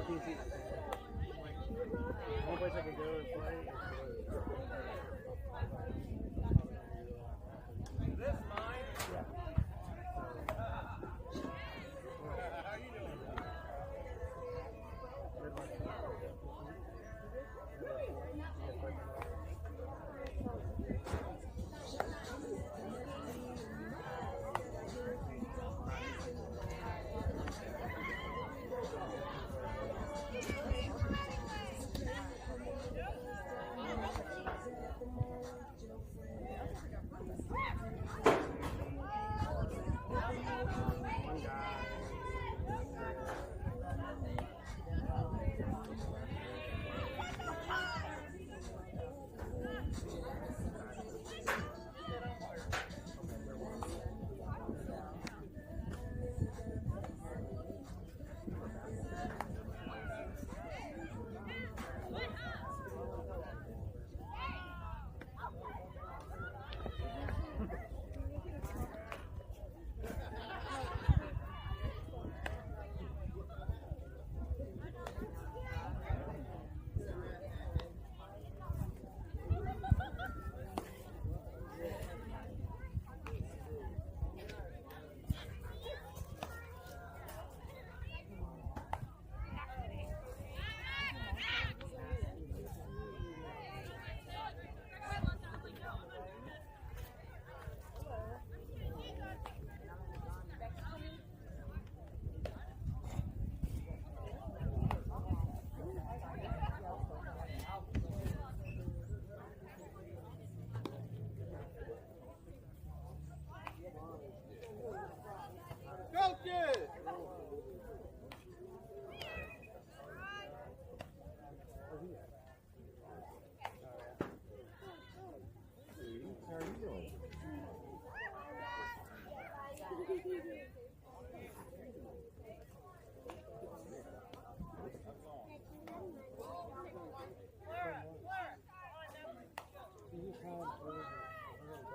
One place I can go and play. This mine? Yeah. How you doing?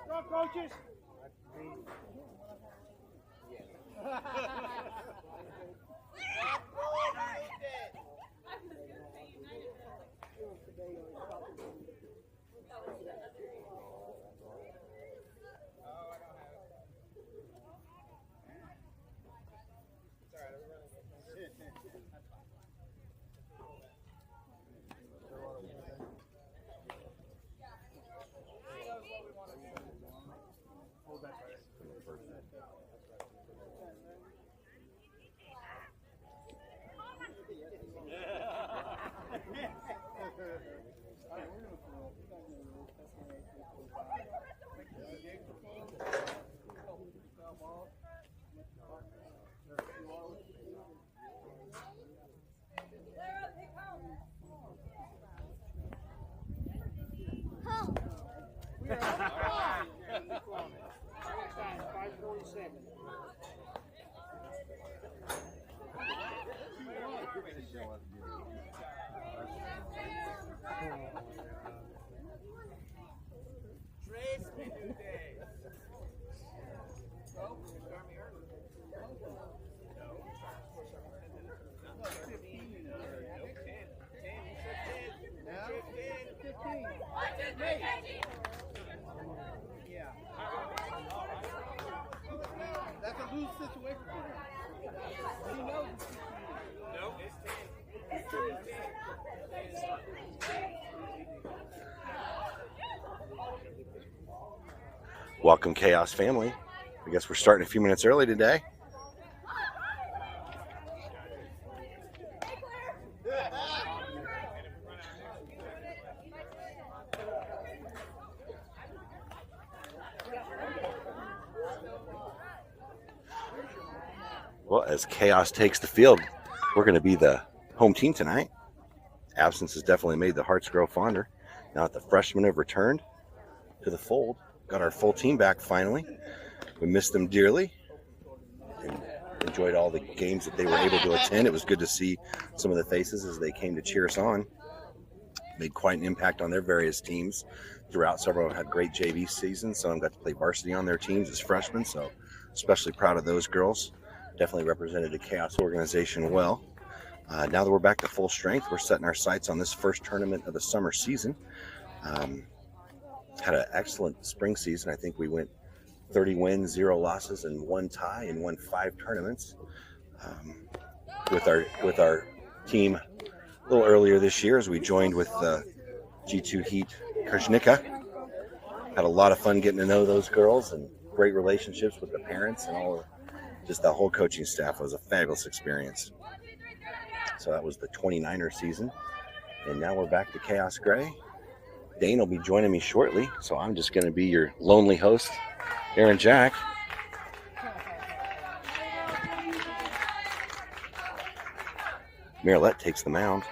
Go, coaches! That's a loose situation for him. He knows. No, it's 10. Welcome, Khaos family. I guess we're starting a few minutes early today. Well, as Khaos takes the field, we're going to be the home team tonight. Absence has definitely made the hearts grow fonder. Now that the freshmen have returned to the fold, got our full team back finally. We missed them dearly and enjoyed all the games that they were able to attend. It was good to see some of the faces as they came to cheer us on. Made quite an impact on their various teams throughout. Several had great JV seasons. Some of them got to play varsity on their teams as freshmen, so especially proud of those girls. Definitely represented the Khaos organization well. Now that we're back to full strength, we're setting our sights on this first tournament of the summer season. Had an excellent spring season. I think we went 30 wins, 0 losses, and 1 tie, and won 5 tournaments. With our team a little earlier this year, as we joined with G2 Heat Krznika. Had a lot of fun getting to know those girls and great relationships with the parents and just the whole coaching staff. It was a fabulous experience. So that was the 29er season. And now we're back to Khaos Grey. Dane will be joining me shortly, so I'm just going to be your lonely host, Aaron Jack. Miralette takes the mound.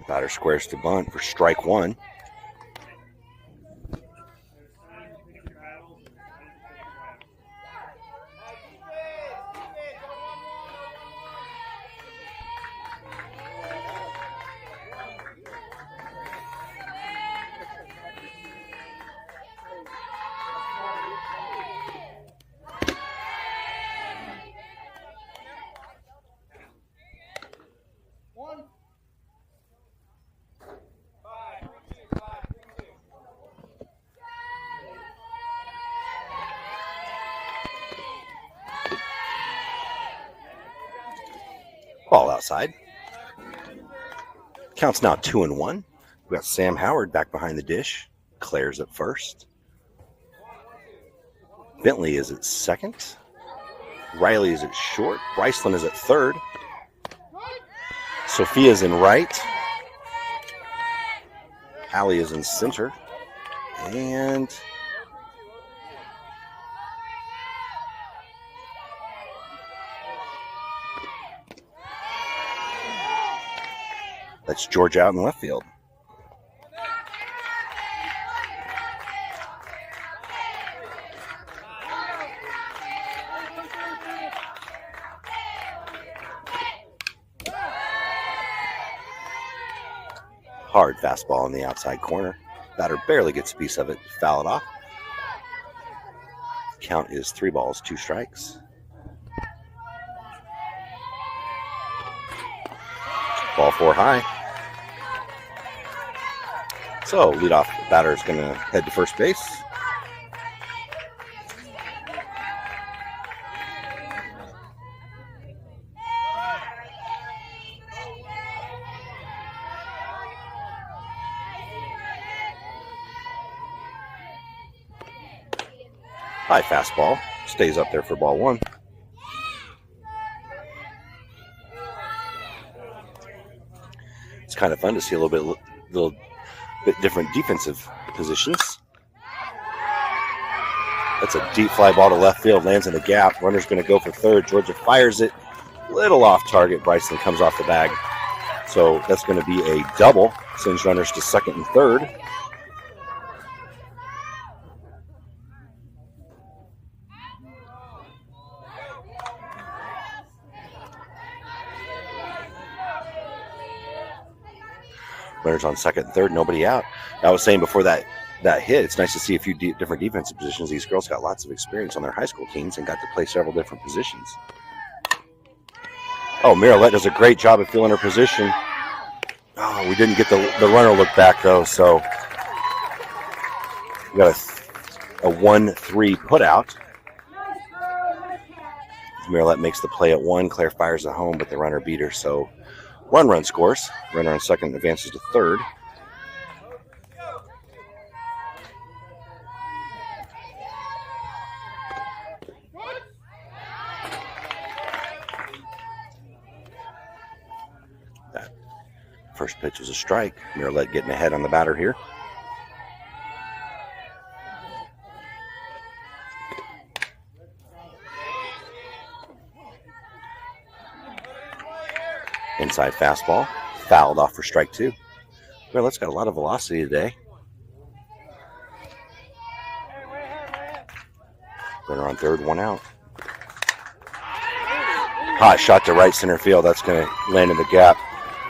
Batter squares to bunt for strike 1. Ball outside. Counts now 2-1. We got Sam Howard back behind the dish. Claire's at first. Bentley is at second. Riley is at short. Bryceland is at third. Sophia's in right. Allie is in center. And that's George out in left field. Hard fastball in the outside corner. Batter barely gets a piece of it. Foul it off. Count is 3 balls, 2 strikes. Ball 4 high. So leadoff batter is going to head to first base. High fastball stays up there for ball 1. It's kind of fun to see a little bit different defensive positions. That's a deep fly ball to left field, lands in the gap. Runner's going to go for third. Georgia fires it, little off target. Bryson comes off the bag. So that's going to be a double. Sends runners to second and third. Runners on second and third, nobody out. I was saying before that hit, it's nice to see a few different defensive positions. These girls got lots of experience on their high school teams and got to play several different positions. Oh, Miralette does a great job of filling her position. Oh, we didn't get the runner look back, though, so we got a 1-3 put out. Miralette makes the play at 1. Claire fires it home, but the runner beat her, so run scores. Runner on second advances to third. That first pitch was a strike. Miralette getting ahead on the batter here. Inside fastball, fouled off for strike 2. Mirelette's got a lot of velocity today. Runner on third, 1 out. Hot shot to right center field. That's going to land in the gap.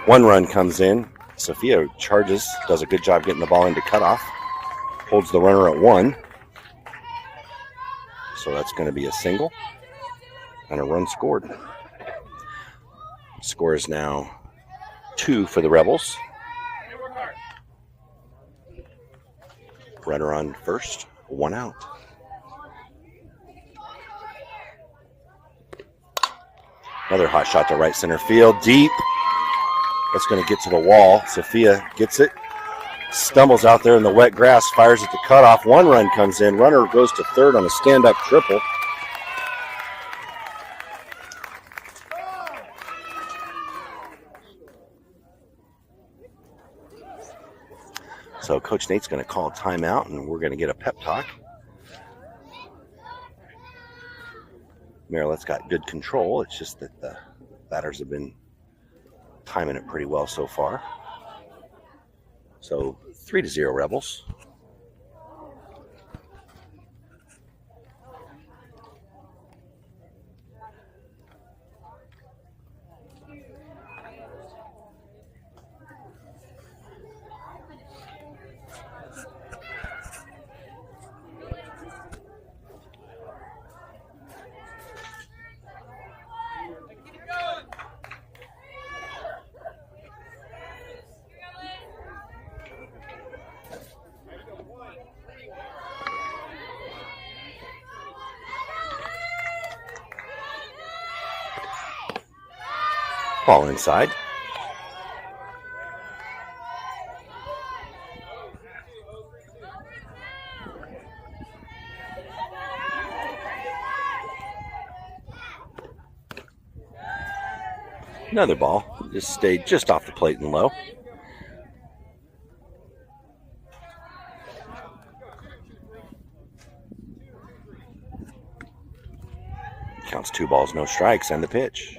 1 run comes in. Sophia charges, does a good job getting the ball into cutoff. holds the runner at 1. So that's going to be a single and a run scored. Score is now 2 for the Rebels. Runner on first, 1 out. Another hot shot to right center field, deep. That's going to get to the wall. Sophia gets it, stumbles out there in the wet grass, fires at the cutoff. 1 run comes in. Runner goes to third on a stand-up triple. So Coach Nate's going to call a timeout, and we're going to get a pep talk. Marilette's got good control. It's just that the batters have been timing it pretty well so far. So 3-0 Rebels. Ball inside. Another ball. Just stayed just off the plate and low. Counts 2 balls, no strikes, and the pitch.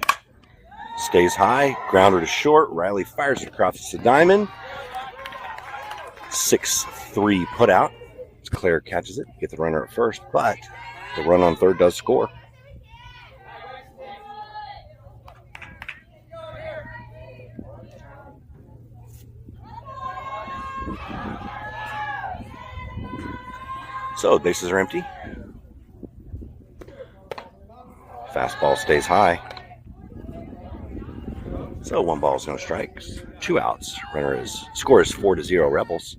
Stays high, grounder to short. Riley fires it across the diamond. 6-3 put out. Claire catches it, get the runner at first, but the run on third does score. So bases are empty. Fastball stays high. So 1 balls, no strikes, 2 outs. Score is 4-0 Rebels.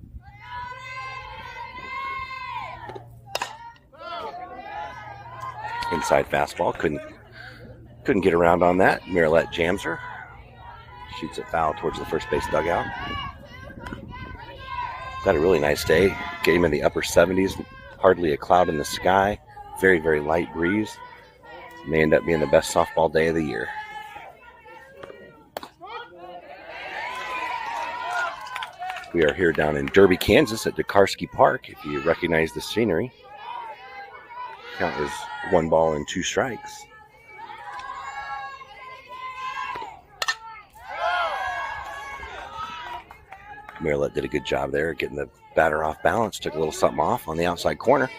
Inside fastball, couldn't get around on that. Marilette jams her, shoots it foul towards the first base dugout. Got a really nice day. Game in the upper 70s, hardly a cloud in the sky. Very, very light breeze. May end up being the best softball day of the year. We are here down in Derby, Kansas at Dekarski Park, if you recognize the scenery. Count is 1 ball and 2 strikes. Marilette did a good job there getting the batter off balance, took a little something off on the outside corner.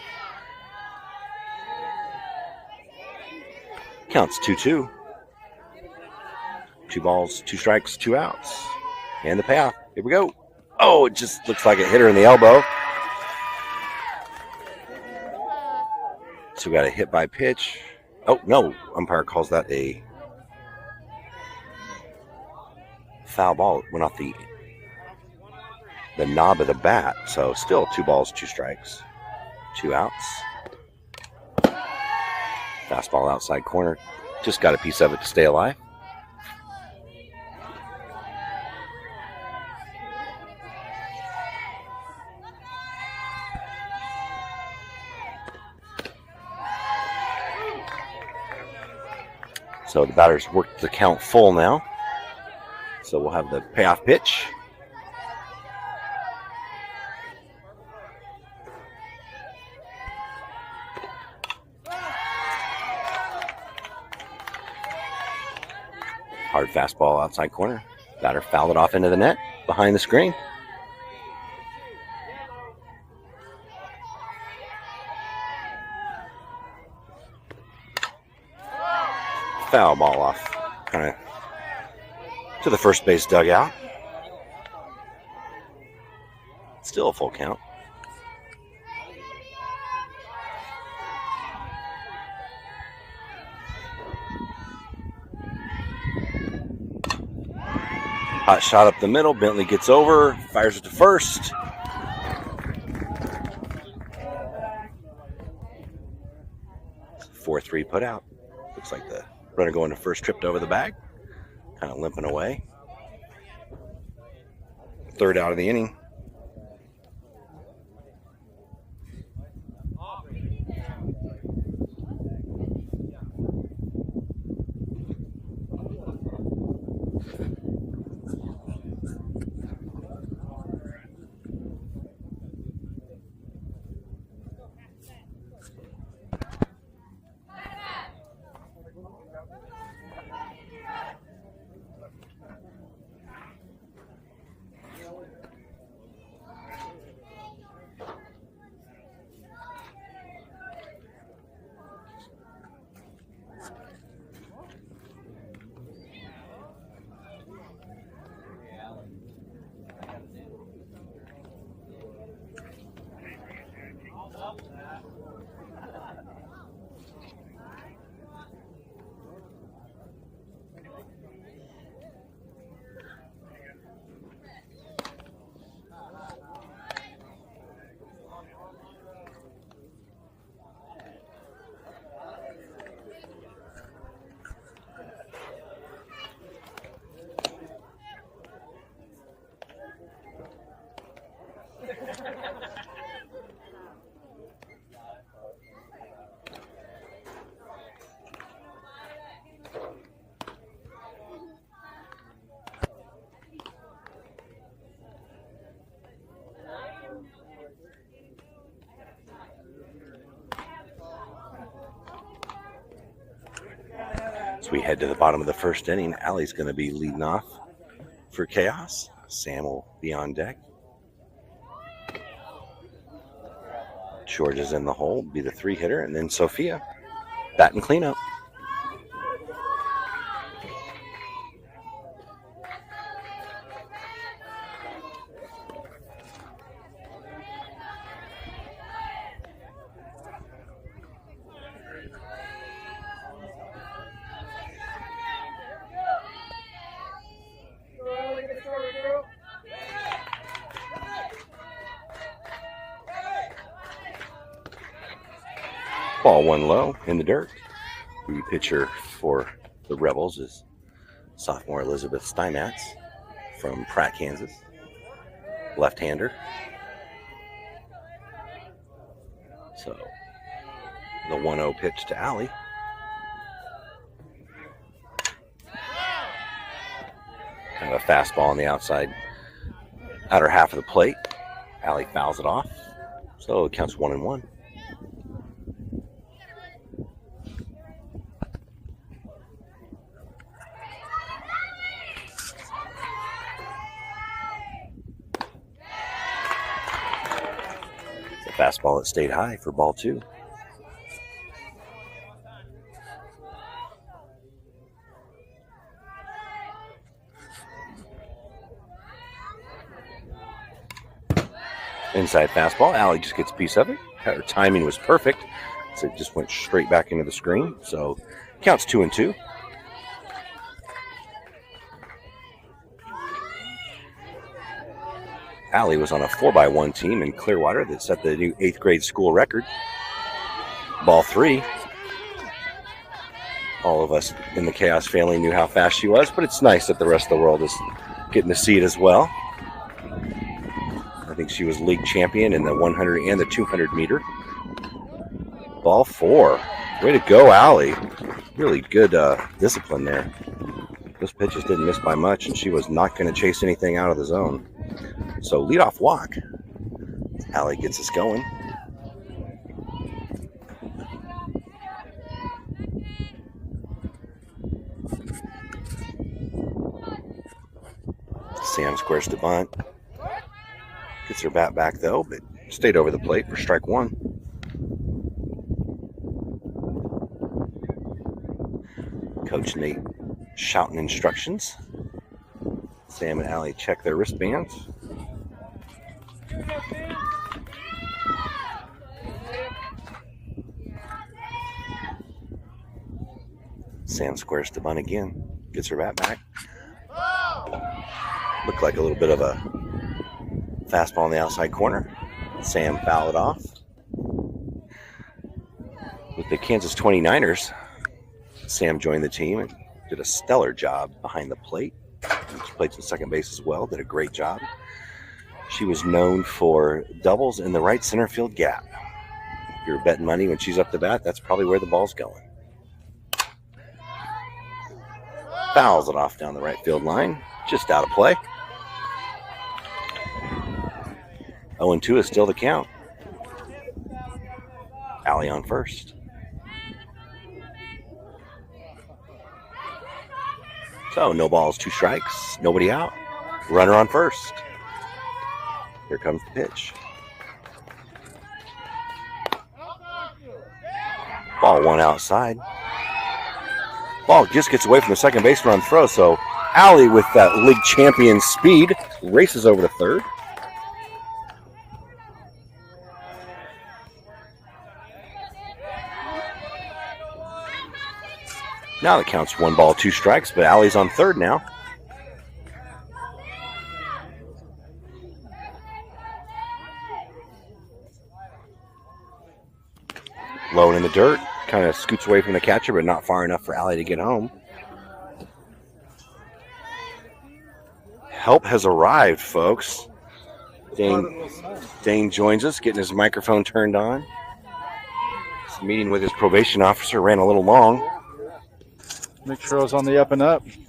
Counts 2-2. 2 balls, 2 strikes, 2 outs. And the payoff. Here we go. Oh, it just looks like it hit her in the elbow. So we got a hit by pitch. Oh, no. Umpire calls that a foul ball. It went off the knob of the bat. So still 2 balls, 2 strikes, 2 outs. Fastball outside corner. Just got a piece of it to stay alive. So the batter's worked the count full now. So we'll have the payoff pitch. Hard fastball outside corner. Batter fouled it off into the net behind the screen. Foul ball off, kind of to the first base dugout. Still a full count. Hot shot up the middle. Bentley gets over, fires it to first. It's a 4-3 put out. Looks like the runner going to first tripped over the bag. Kind of limping away. Third out of the inning. As we head to the bottom of the first inning, Allie's going to be leading off for Khaos. Sam will be on deck. George is in the hole, be the 3-hitter, and then Sophia batting cleanup. Ball one low in the dirt. The pitcher for the Rebels is sophomore Elizabeth Steinmetz from Pratt, Kansas. Left-hander. So the 1-0 pitch to Allie. Kind of a fastball on the outside outer half of the plate. Allie fouls it off. So it counts 1-1. Fastball that stayed high for ball 2. Inside fastball. Allie just gets a piece of it. Her timing was perfect, so it just went straight back into the screen. So counts 2-2. Allie was on a 4x1 team in Clearwater that set the new 8th grade school record. Ball 3. All of us in the Khaos family knew how fast she was, but it's nice that the rest of the world is getting to see it as well. I think she was league champion in the 100 and the 200 meter. Ball 4. Way to go, Allie. Really good discipline there. Those pitches didn't miss by much, and she was not going to chase anything out of the zone. So leadoff walk. Allie gets us going. Sam squares to bunt. Gets her bat back though, but stayed over the plate for strike 1. Coach Nate shouting instructions. Sam and Allie check their wristbands. Sam squares to bunt again. Gets her bat back. Looked like a little bit of a fastball on the outside corner. Sam fouled it off. With the Kansas 29ers, Sam joined the team and did a stellar job behind the plate. She played some second base as well, did a great job. She was known for doubles in the right center field gap. If you're betting money when she's up to bat, that's probably where the ball's going. Fouls it off down the right field line, just out of play. 0-2 is still the count. Allie on first. So no balls, 2 strikes, nobody out. Runner on first. Here comes the pitch. Ball 1 outside. Ball just gets away from the second baseman on throw, so Allie with that league champion speed races over to third. Now the count's 1 ball, 2 strikes, but Allie's on third now. Low in the dirt, kind of scoots away from the catcher, but not far enough for Allie to get home. Help has arrived, folks. Dane joins us, getting his microphone turned on. His meeting with his probation officer ran a little long. Make sure I was on the up and up. Deep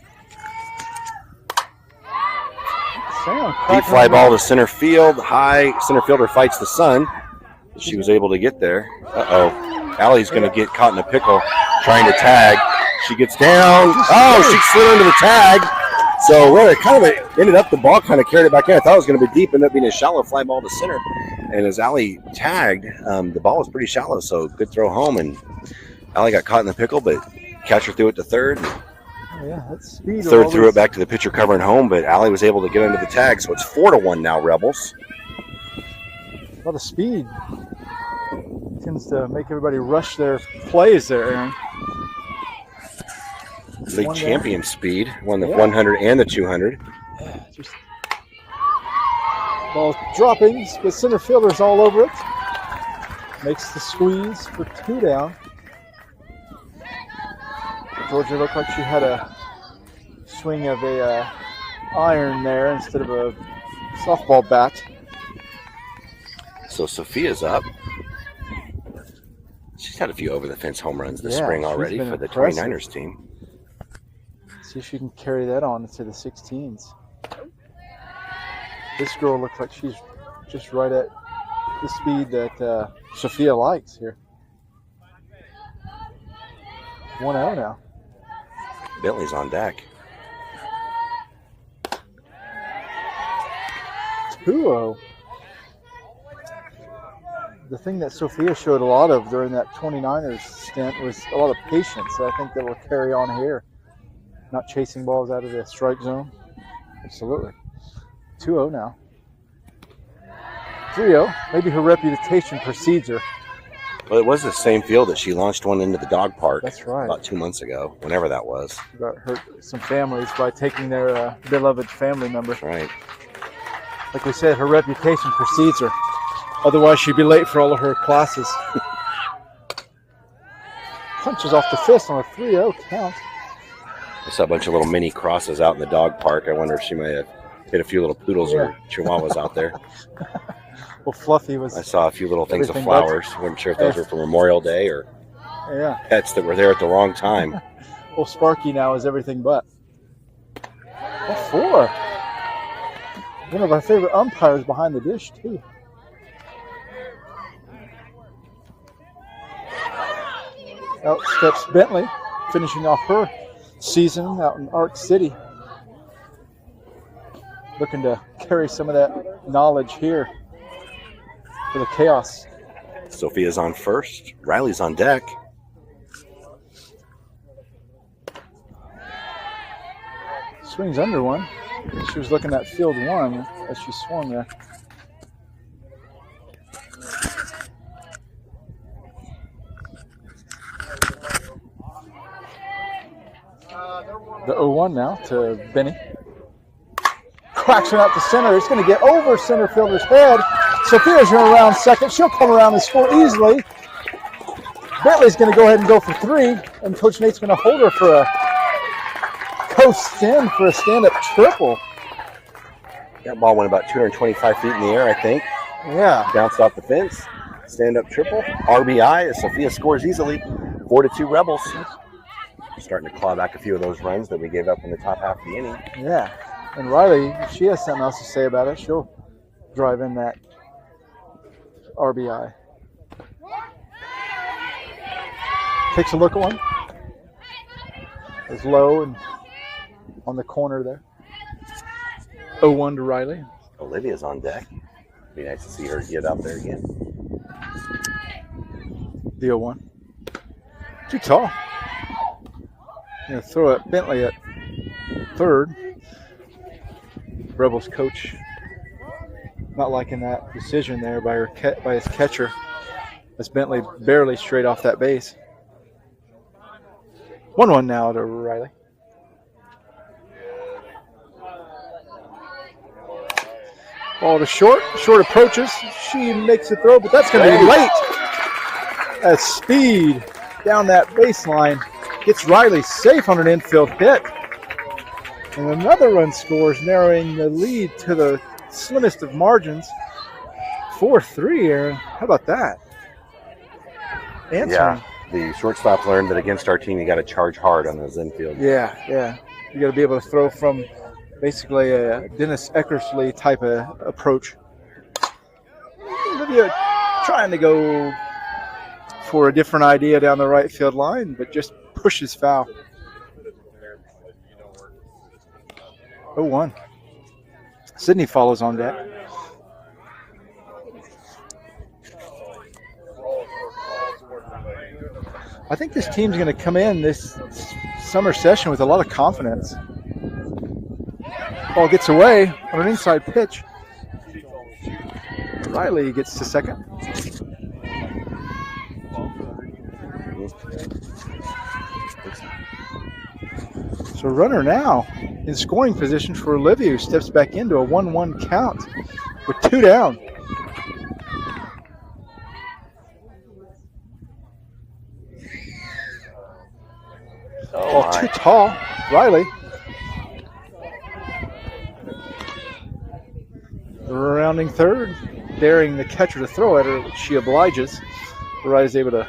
fly ball to center field. High center fielder fights the sun. She was able to get there. Allie's going to get caught in a pickle trying to tag. She gets down. Oh, she slid under the tag. So well, it kind of ended up, the ball kind of carried it back in. I thought it was going to be deep, ended up being a shallow fly ball to center. And as Allie tagged, the ball was pretty shallow, so good throw home. And Allie got caught in the pickle, but catcher threw it to third. Yeah, that's speed. Third threw it back to the pitcher covering home, but Allie was able to get under the tag, so it's 4-1 now, Rebels. A lot of speed. Tends to make everybody rush their plays there, Aaron. League champion speed, won the 100 and the 200. Yeah, just ball dropping with center fielders all over it. Makes the squeeze for 2 down. Georgia looked like she had a swing of a iron there instead of a softball bat. So Sophia's up. She's had a few over-the-fence home runs this spring already for the 29ers team. See if she can carry that on into the 16s. This girl looks like she's just right at the speed that Sophia likes here. 1-0 now. Bentley's on deck. 2-0. The thing that Sophia showed a lot of during that 29ers stint was a lot of patience. So I think that will carry on here. Not chasing balls out of the strike zone. Absolutely. 2-0 now. 3-0. Maybe her reputation precedes her. Well, it was the same field that she launched one into the dog park. That's right. About 2 months ago, whenever that was. Got hurt some families by taking their beloved family member. That's right. Like we said, her reputation precedes her. Otherwise, she'd be late for all of her classes. Punches off the fist on a 3-0 count. I saw a bunch of little mini crosses out in the dog park. I wonder if she may have hit a few little poodles or chihuahuas out there. Well, Fluffy was... I saw a few little things of flowers. Wasn't sure if those were for Memorial Day or pets that were there at the wrong time. Well, Sparky now is everything but. 4. One of our favorite umpires behind the dish, too. Out steps Bentley, finishing off her season out in Arc City. Looking to carry some of that knowledge here for the Khaos. Sophia's on first. Riley's on deck. Swings under one. She was looking at field 1 as she swung there. The 0-1 now to Benny. cracks it out to center. It's going to get over center fielder's head. Sophia's going to round second. She'll come around and score easily. Bentley's going to go ahead and go for 3, and Coach Nate's going to hold her for a coast in for a stand-up triple. That ball went about 225 feet in the air, I think. Yeah. Bounced off the fence. Stand-up triple. RBI as Sophia scores easily. 4-2 Rebels. Starting to claw back a few of those runs that we gave up in the top half of the inning. Yeah. And Riley, if she has something else to say about it, she'll drive in that RBI. Takes a look at one. It's low and on the corner there. 0-1 to Riley. Olivia's on deck. Be nice to see her get out there again. The 0-1. Too tall. Going to throw it Bentley at third. Rebels coach not liking that decision there by his catcher, as Bentley barely straight off that base. 1-1 now to Riley. Ball to short. Short approaches. She makes a throw, but that's going to be late. As speed down that baseline gets Riley safe on an infield hit. And another run scores, narrowing the lead to the slimmest of margins. 4-3, Aaron. How about that? Answering. Yeah, the shortstop learned that against our team, you got to charge hard on those infield. Yeah. You got to be able to throw from basically a Dennis Eckersley type of approach. Olivia trying to go for a different idea down the right field line, but just pushes foul. 0-1. Sydney follows on deck. I think this team's going to come in this summer session with a lot of confidence. Ball gets away on an inside pitch. Riley gets to second. So runner now in scoring position for Olivia, who steps back into a 1-1 count with 2 down. Ball too tall. Riley. Rounding third, daring the catcher to throw at her. She obliges. Riley's able to.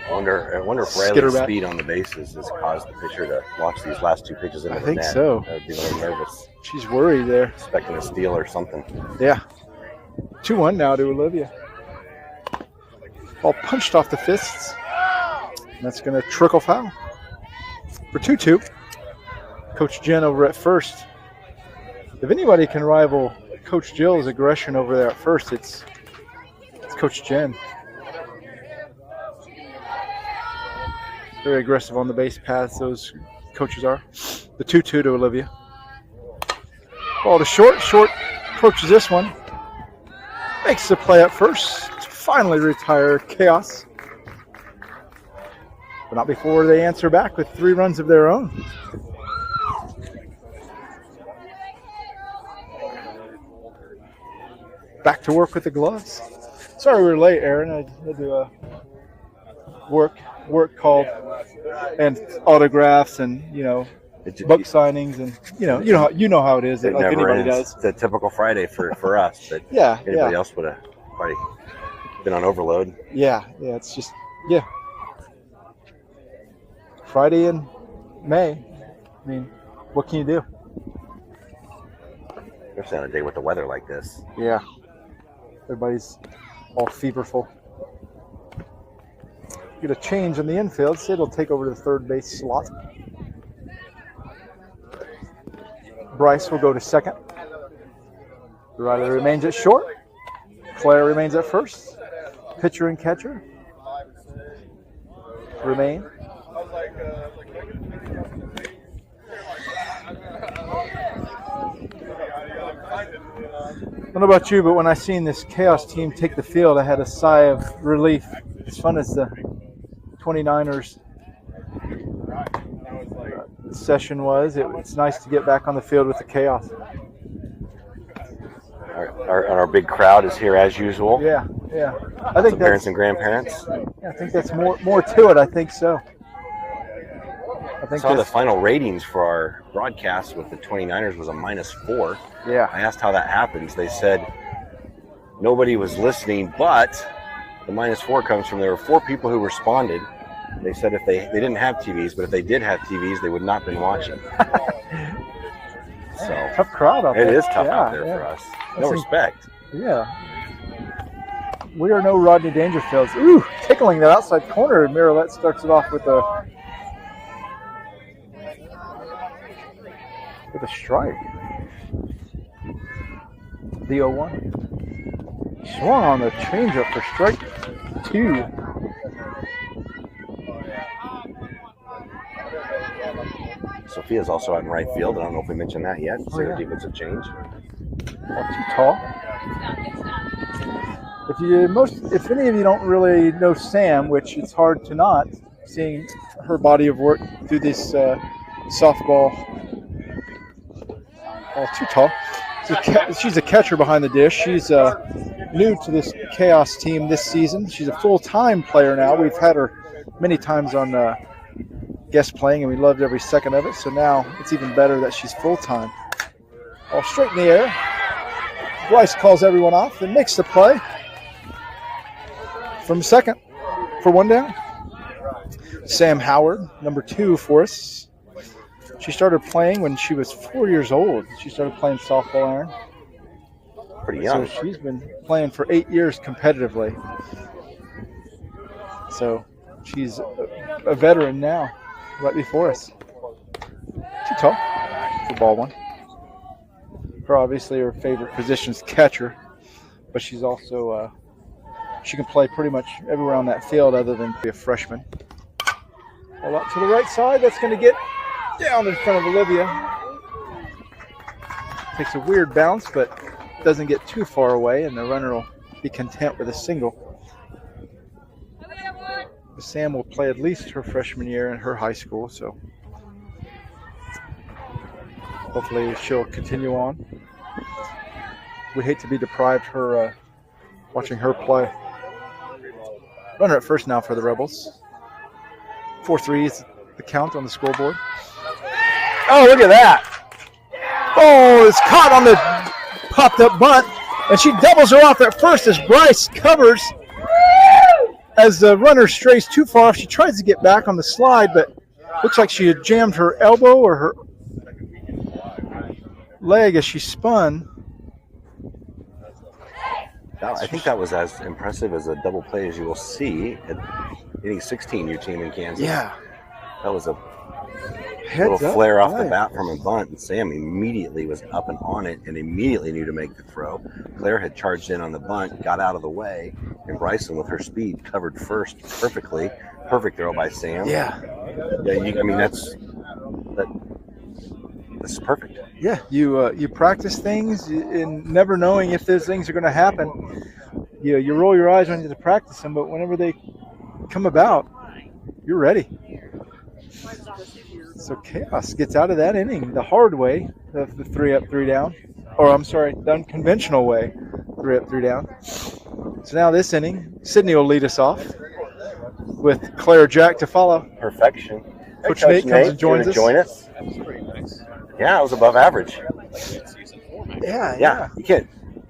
I wonder if Riley's speed on the bases has caused the pitcher to watch these last 2 pitches into the net. I think so. I would be a little nervous. She's worried there. Expecting a steal or something. Yeah. 2-1 now to Olivia. Ball punched off the fists. And that's going to trickle foul. For 2-2. Coach Jen over at first. If anybody can rival Coach Jill's aggression over there at first, it's Coach Jen. Very aggressive on the base paths, those coaches are. The 2-2 to Olivia. Ball to short. Short approaches this one. Makes the play at first to finally retire Khaos. But not before they answer back with 3 runs of their own. Back to work with the gloves. Sorry we were late, Aaron. I had to work call and autographs and book signings and you know how it is. It like never anybody ends. does. It's a typical Friday for us, but anybody else would have probably been on overload. Yeah. It's just Friday in May. I mean, what can you do? Especially on a day with the weather like this. Yeah. Everybody's all feverful. Get a change in the infield. Sid will take over the third base slot. Bryce will go to second. Riley remains at short. Claire remains at first. Pitcher and catcher remain. I don't know about you, but when I seen this Khaos team take the field, I had a sigh of relief. As fun as the 29ers session was, it's nice to get back on the field with the Khaos. Our big crowd is here as usual. Yeah, yeah. I think Parents and grandparents. Yeah, I think that's more to it. I think so. I saw the final ratings for our broadcast with the 29ers was a -4. Yeah. I asked how that happens. They said nobody was listening, but the -4 comes from there were 4 people who responded. They said if they didn't have TVs, but if they did have TVs, they would not have been watching. So tough crowd out there. It is tough out there for us. No respect. Yeah. We are no Rodney Dangerfields. Ooh, tickling that outside corner. Miralette starts it off with a strike. The 0-1. Swung on the changeup for strike 2. Sophia's also out in right field. I don't know if we mentioned that yet. So yeah. defensive change. Not too tall. If any of you don't really know Sam, which it's hard to not, seeing her body of work through this softball. Oh, too tall. She's a catcher behind the dish. She's new to this Khaos team this season. She's a full-time player now. We've had her many times on guest playing, and we loved every second of it. So now it's even better that she's full-time. Ball straight in the air. Bryce calls everyone off and makes the play from second for 1 down. Sam Howard, number 2 for us. She started playing when she was 4 years old. She started playing softball, Aaron. Pretty young. So she's been playing for 8 years competitively. So she's a veteran now, right before us. Too tall. The ball one. Obviously her favorite position is catcher, but she's also she can play pretty much everywhere on that field other than be a freshman. Ball out to the right side. That's going to get down in front of Olivia. Takes a weird bounce, but doesn't get too far away, and the runner will be content with a single. Sam will play at least her freshman year in her high school, so hopefully she'll continue on. We'd hate to be deprived her watching her play. Runner at first now for the Rebels. 4-3 is the count on the scoreboard. Oh, look at that. Oh, it's caught on the popped up bunt, and she doubles her off at first as Bryce covers. As the runner strays too far off, she tries to get back on the slide, but looks like she had jammed her elbow or her leg as she spun. I think that was as impressive as a double play as you will see at hitting 16 your team in Kansas. Yeah. That was a Heads little up flare off play. the bat from a bunt, and Sam immediately was up and on it and immediately knew to make the throw. Claire had charged in on the bunt, got out of the way, and Bryson with her speed covered first perfectly. Perfect throw by Sam. Yeah. Yeah, that's perfect. Yeah, you practice things and never knowing if those things are going to happen. You roll your eyes when you practice them, but whenever they come about, you're ready. So Khaos gets out of that inning the hard way, the 3-up, 3-down. Or I'm sorry, the unconventional way, 3-up, 3-down. So now this inning, Sydney will lead us off with Claire Jack to follow. Perfection. Coach Nate comes and joins us. Join us. That was pretty nice. Yeah, it was above average. Season 4, man. Yeah. You can't.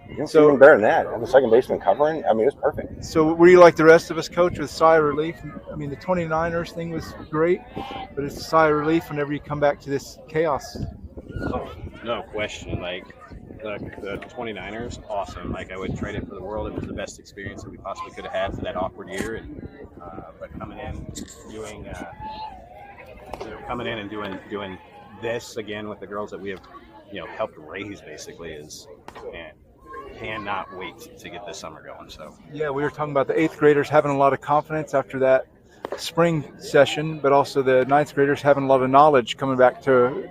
You don't see anything better than that. And the second baseman covering, I mean, it was perfect. So were you like the rest of us, Coach, with a sigh of relief? I mean, the 29ers thing was great, but it's a sigh of relief whenever you come back to this Khaos. Oh, no question. Like, the 29ers, awesome. Like, I would trade it for the world. It was the best experience that we possibly could have had for that awkward year. And but coming in, doing this again with the girls that we have, helped raise basically is, man, cannot wait to get this summer going. So Yeah, we were talking about the 8th graders having a lot of confidence after that spring session, but also the 9th graders having a lot of knowledge coming back to,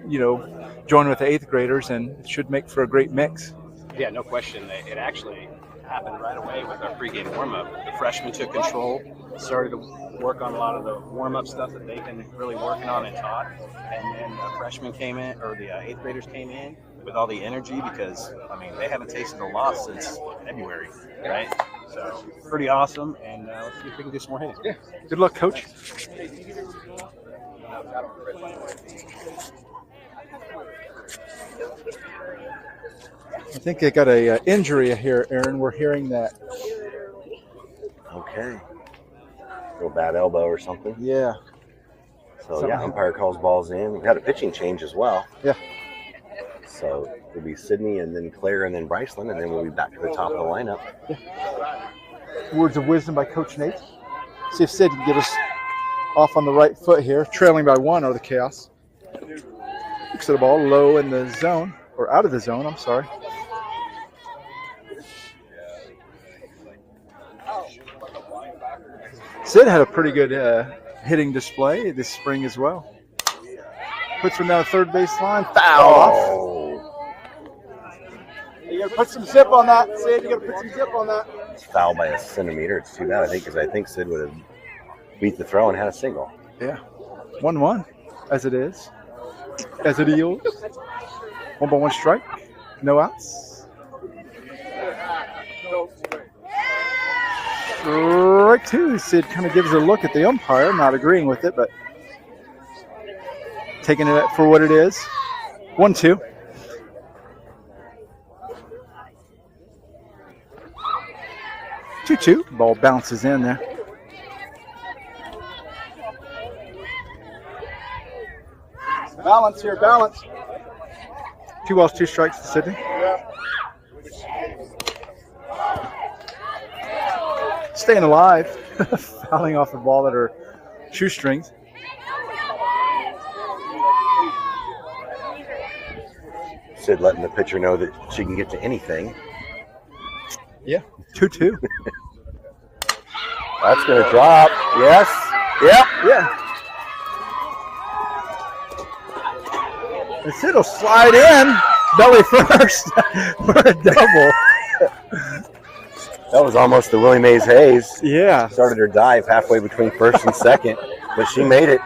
join with the 8th graders, and it should make for a great mix. yeah, no question. It actually happened right away with our pregame warm-up. The freshmen took control, started to work on a lot of the warm-up stuff that they've been really working on and taught. And then the freshmen came in, or the 8th graders came in, with all the energy because, I mean, they haven't tasted a loss since February, right? So pretty awesome, and let's see if we can do some more hitting. Yeah. Good luck, Coach. I think they got a injury here, Aaron. We're hearing that. Okay. Little bad elbow or something. Yeah. So, yeah, umpire calls balls in. We've had a pitching change as well. Yeah. So it'll be Sydney and then Claire and then Bryceland, and then we'll be back to the top of the lineup. Yeah. Words of wisdom by Coach Nate. See if Sid can get us off on the right foot here. Trailing by 1 are the Chaos. Looks at the ball low in the zone, or out of the zone, I'm sorry. Sid had a pretty good hitting display this spring as well. Puts him down the third baseline. Foul off. You got to put some zip on that, Sid. You got to put some zip on that. It's foul by a centimeter. It's too bad, I think, because I think Sid would have beat the throw and had a single. Yeah. 1-1, as it is. As it yields. 1-1 strike. No outs. Strike 2. Sid kind of gives a look at the umpire, not agreeing with it, but taking it for what it is. 1-2. Two. Ball bounces in there. Balance here, balance. 2 balls, 2 strikes to Sydney. Staying alive. Fouling off the ball at her shoestrings. Sid letting the pitcher know that she can get to anything. Yeah, 2-2. That's going to drop. Yes. Yep. Yeah. And Sid will slide in belly first for a double. That was almost the Willie Mays Hayes. Yeah. Started her dive halfway between first and second, but she made it.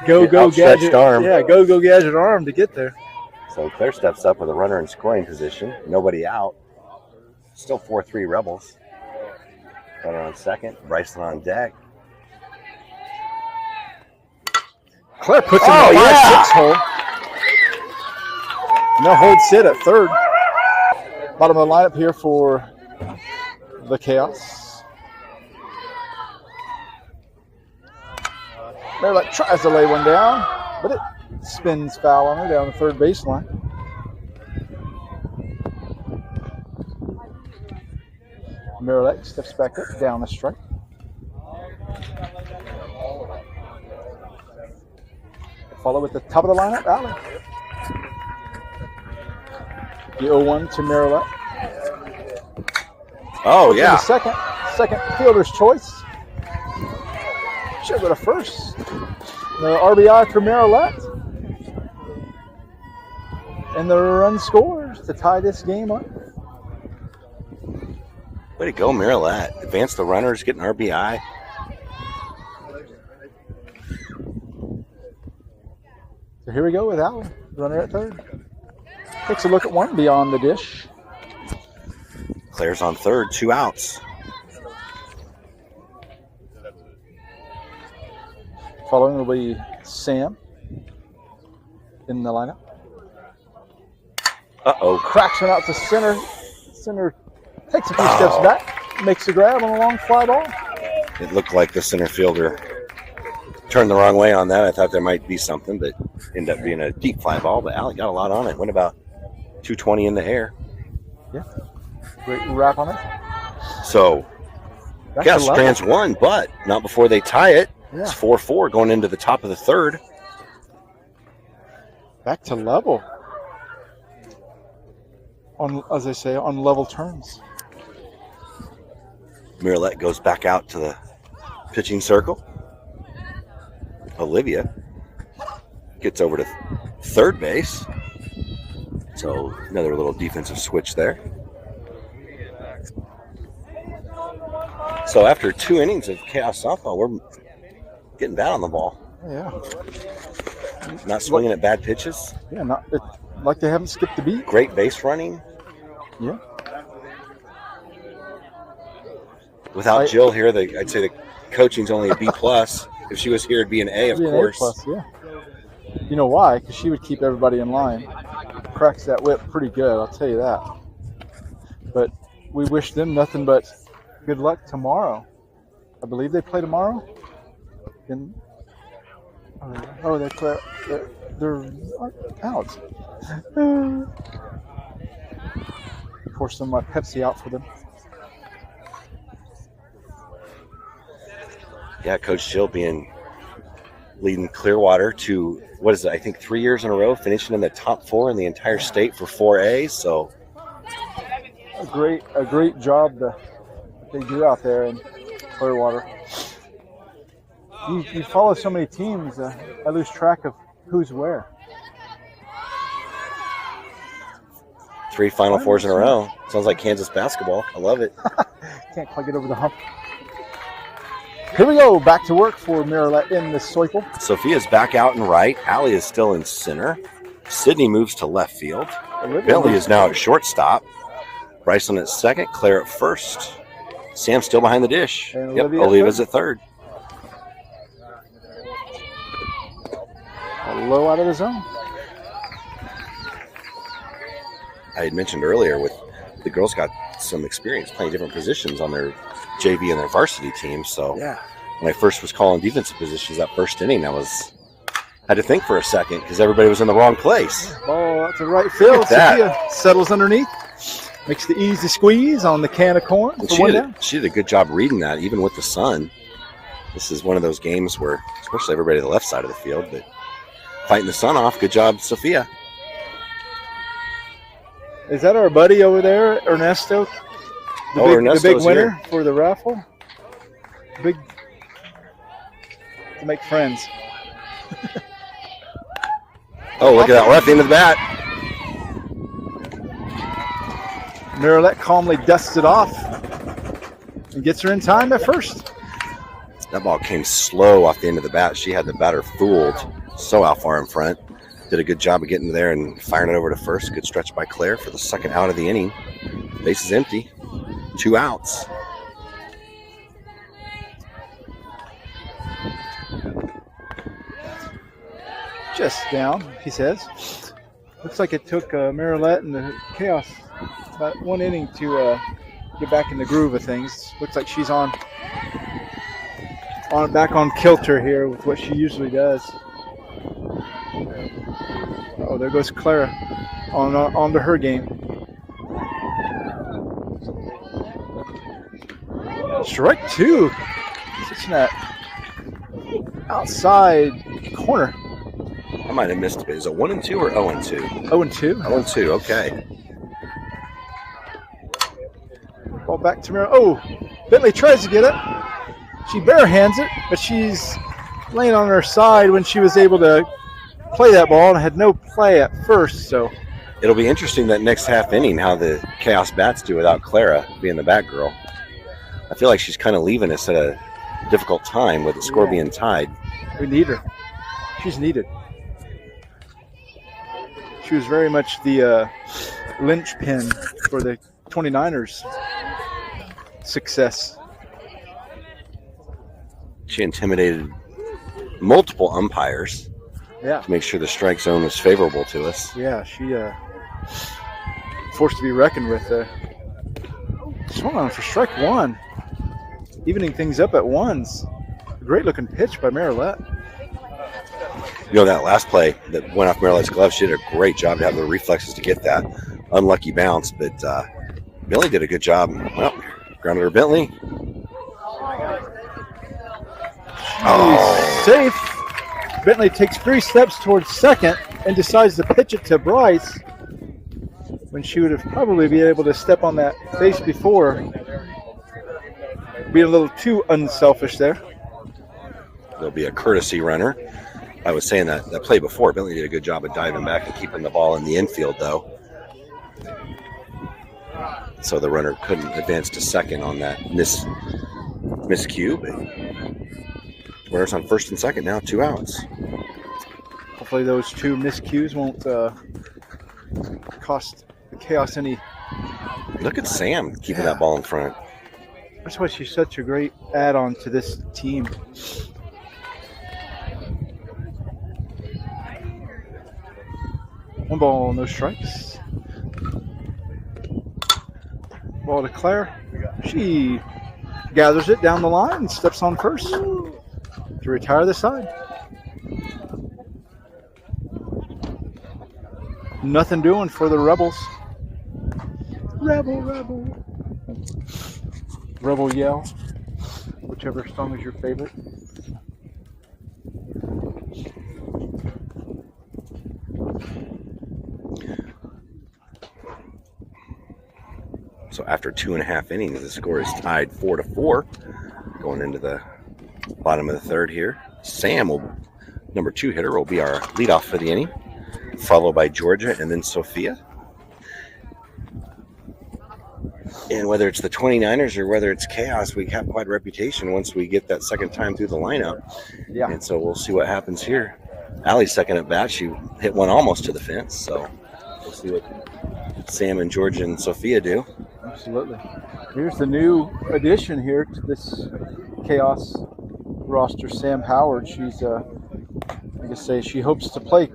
Go Outstretched gadget arm. Yeah, go gadget arm to get there. So Claire steps up with a runner in scoring position. Nobody out. Still 4-3 Rebels. Runner on second. Bryson on deck. Claire puts him in the 5-6 hole. No hold Sid at third. Bottom of the lineup here for the Chaos. Merritt tries to lay one down, but it spins foul on her down the third baseline. Merritt steps back up down the strike. Follow with the top of the lineup, Allen. The 0-1 to Merritt. Oh, yeah. Second fielder's choice. Should go to first. The RBI for Merritt. And the run scores to tie this game up. Way to go, Merritt. Advance the runners, get an RBI. So here we go with Allen, runner at third. Takes a look at one beyond the dish. Claire's on third, 2 outs. Following will be Sam in the lineup. Uh-oh. Cracks one out to center. Center takes a few steps back, makes the grab on a long fly ball. It looked like the center fielder turned the wrong way on that. I thought there might be something, but ended up being a deep fly ball. But Alec got a lot on it. Went about 220 in the air. Yeah. Great wrap on it. So, Chaos Strands won, but not before they tie it. Yeah. It's 4-4 going into the top of the third. Back to level. On, as I say, on level terms. Merritt goes back out to the pitching circle. Olivia gets over to third base. So another little defensive switch there. So after 2 innings of Chaos softball, we're getting bad on the ball. Yeah. Not swinging at bad pitches. Yeah, like they haven't skipped a beat. Great base running. Yeah. Without Jill here, I'd say the coaching's only a B+. If she was here, it'd be an A, of course. A+, yeah. You know why? Because she would keep everybody in line. Cracks that whip pretty good, I'll tell you that. But we wish them nothing but good luck tomorrow. I believe they play tomorrow. They're out. Pour some of my Pepsi out for them. Yeah, Coach Jill leading Clearwater to, what is it, I think 3 years in a row, finishing in the top 4 in the entire state for 4A. So a great job that they do out there in Clearwater. You follow so many teams, I lose track of who's where. 3 Final Fours in a row. Sounds like Kansas basketball. I love it. Can't quite get over the hump. Here we go. Back to work for Marilette in the Soiple. Sophia's back out and right. Allie is still in center. Sydney moves to left field. Bentley is now at shortstop. Bryson at second. Claire at first. Sam still behind the dish. And yep, Oliva's at third. Low out of the zone. I had mentioned earlier with the girls got some experience playing different positions on their JV and their varsity team. So yeah, when I first was calling defensive positions that first inning, I had to think for a second because everybody was in the wrong place. Oh, that's a right field. Sophia settles underneath, makes the easy squeeze on the can of corn. She did a good job reading that, even with the sun. This is one of those games where, especially everybody to the left side of the field, but fighting the sun off. Good job, Sophia. Is that our buddy over there, Ernesto? The big winner here for the raffle. To make friends. Oh, look at that left end of the bat. Marilette calmly dusts it off and gets her in time at first. That ball came slow off the end of the bat. She had the batter fooled so out far in front. Did a good job of getting there and firing it over to first. Good stretch by Claire for the second out of the inning. Base is empty. 2 outs. Just down, he says. Looks like it took Marilette and the Khaos about 1 inning to get back in the groove of things. Looks like she's back on kilter here with what she usually does. Oh, there goes Clara onto her game. Strike 2. Catching that outside corner. I might have missed a bit. Is it 1-2 or 0-2? 0-2. 0-2, okay. Ball back to Mira. Oh, Bentley tries to get it. She barehands it, but she's laying on her side when she was able to play that ball and had no play at first. So it'll be interesting that next half inning how the Khaos bats do without Clara being the bat girl. I feel like she's kind of leaving us at a difficult time with the score being tied. We need her. She's needed. She was very much the linchpin for the 29ers' success. She intimidated multiple umpires to make sure the strike zone was favorable to us. Yeah, she forced to be reckoned with. Swung on for strike 1. Evening things up at ones. A great-looking pitch by Marilette. You know, that last play that went off Marilette's glove, she did a great job to have the reflexes to get that. Unlucky bounce, but Bentley did a good job. Well, grounded her Bentley. Oh. Safe. Bentley takes 3 steps towards second and decides to pitch it to Bryce when she would have probably been able to step on that base before. Be a little too unselfish there. There'll be a courtesy runner. I was saying that play before, Bentley did a good job of diving back and keeping the ball in the infield, though. So the runner couldn't advance to second on that miscue. But runners on first and second now, 2 outs. Hopefully those 2 miscues won't cost the Khaos any. Look at Sam keeping that ball in front. That's why she's such a great add-on to this team. One ball, no strikes. Ball to Claire. She gathers it down the line and steps on first to retire the side. Nothing doing for the Rebels. Rebel, rebel. Rebel yell. Whichever song is your favorite. So after 2.5 innings, the score is tied 4-4. Going into the bottom of the third here. Sam, number 2 hitter, will be our leadoff for the inning, followed by Georgia and then Sophia. And whether it's the 29ers or whether it's Khaos, we have quite a reputation once we get that second time through the lineup. Yeah. And so we'll see what happens here. Allie's second at bat, she hit one almost to the fence. So we'll see what Sam and Georgia and Sophia do. Absolutely. Here's the new addition here to this Khaos roster, Sam Howard. She's, like I say, she hopes to play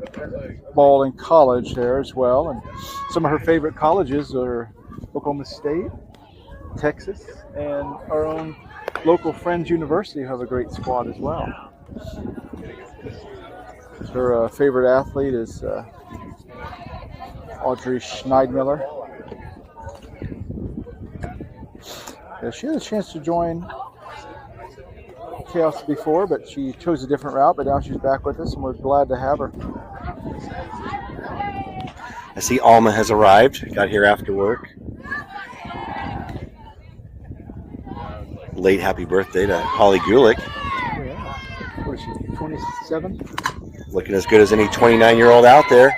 ball in college there as well. And some of her favorite colleges are Oklahoma State, Texas, and our own local Friends University, who have a great squad as well. Her favorite athlete is Audrey Schneidmiller. She had a chance to join Khaos before, but she chose a different route. But now she's back with us, and we're glad to have her. I see Alma has arrived. Got here after work. Late happy birthday to Holly Gulick. Oh, yeah. What is she, 27? Looking as good as any 29-year-old out there.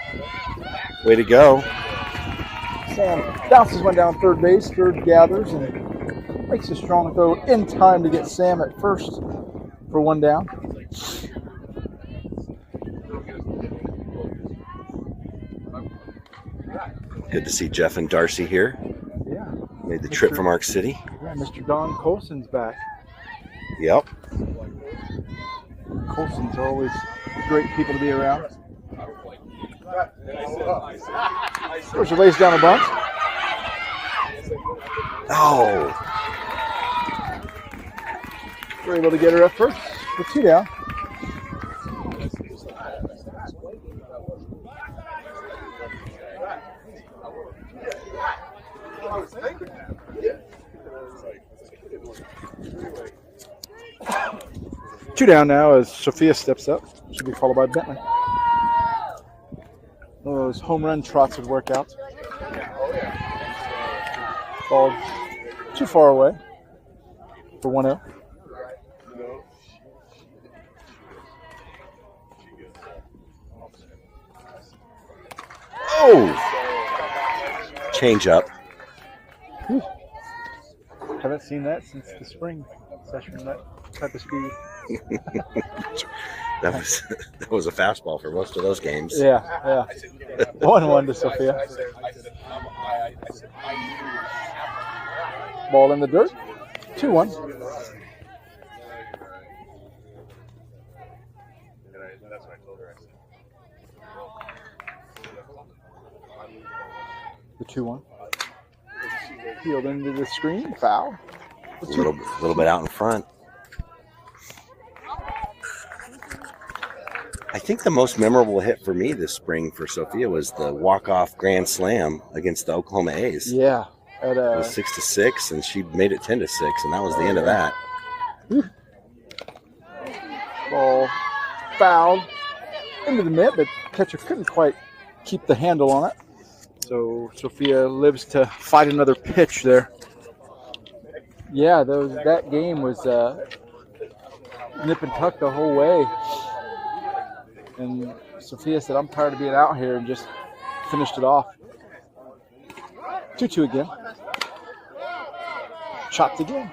Way to go. Sam bounces one down third base. Third gathers and makes a strong throw in time to get Sam at first for one down. Good to see Jeff and Darcy here. Yeah. Made the trip from Arc City. Yeah, Mr. Don Colson's back. Yep. Colson's are always great people to be around. Georgia lays down a bunt. Oh. We're able to get her up first with 2 down. Two down now as Sophia steps up. She'll be followed by Bentley. One of those home run trots would work out. Ball too far away for 1-0. Oh! Change up. Haven't seen that since the spring session, that type of speed. that was a fastball for most of those games. Yeah. 1-1 to Sophia. Ball in the dirt. 2-1. The 2-1. Peeled into the screen. Foul. A little bit out in front. I think the most memorable hit for me this spring for Sophia was the walk-off grand slam against the Oklahoma A's. Yeah. It was 6-6, and she made it 10-6, and that was the end of that. Ball fouled into the mitt, but catcher couldn't quite keep the handle on it. So Sophia lives to fight another pitch there. Yeah, that game was nip and tuck the whole way. And Sophia said, I'm tired of being out here, and just finished it off. 2-2 again. Chopped again.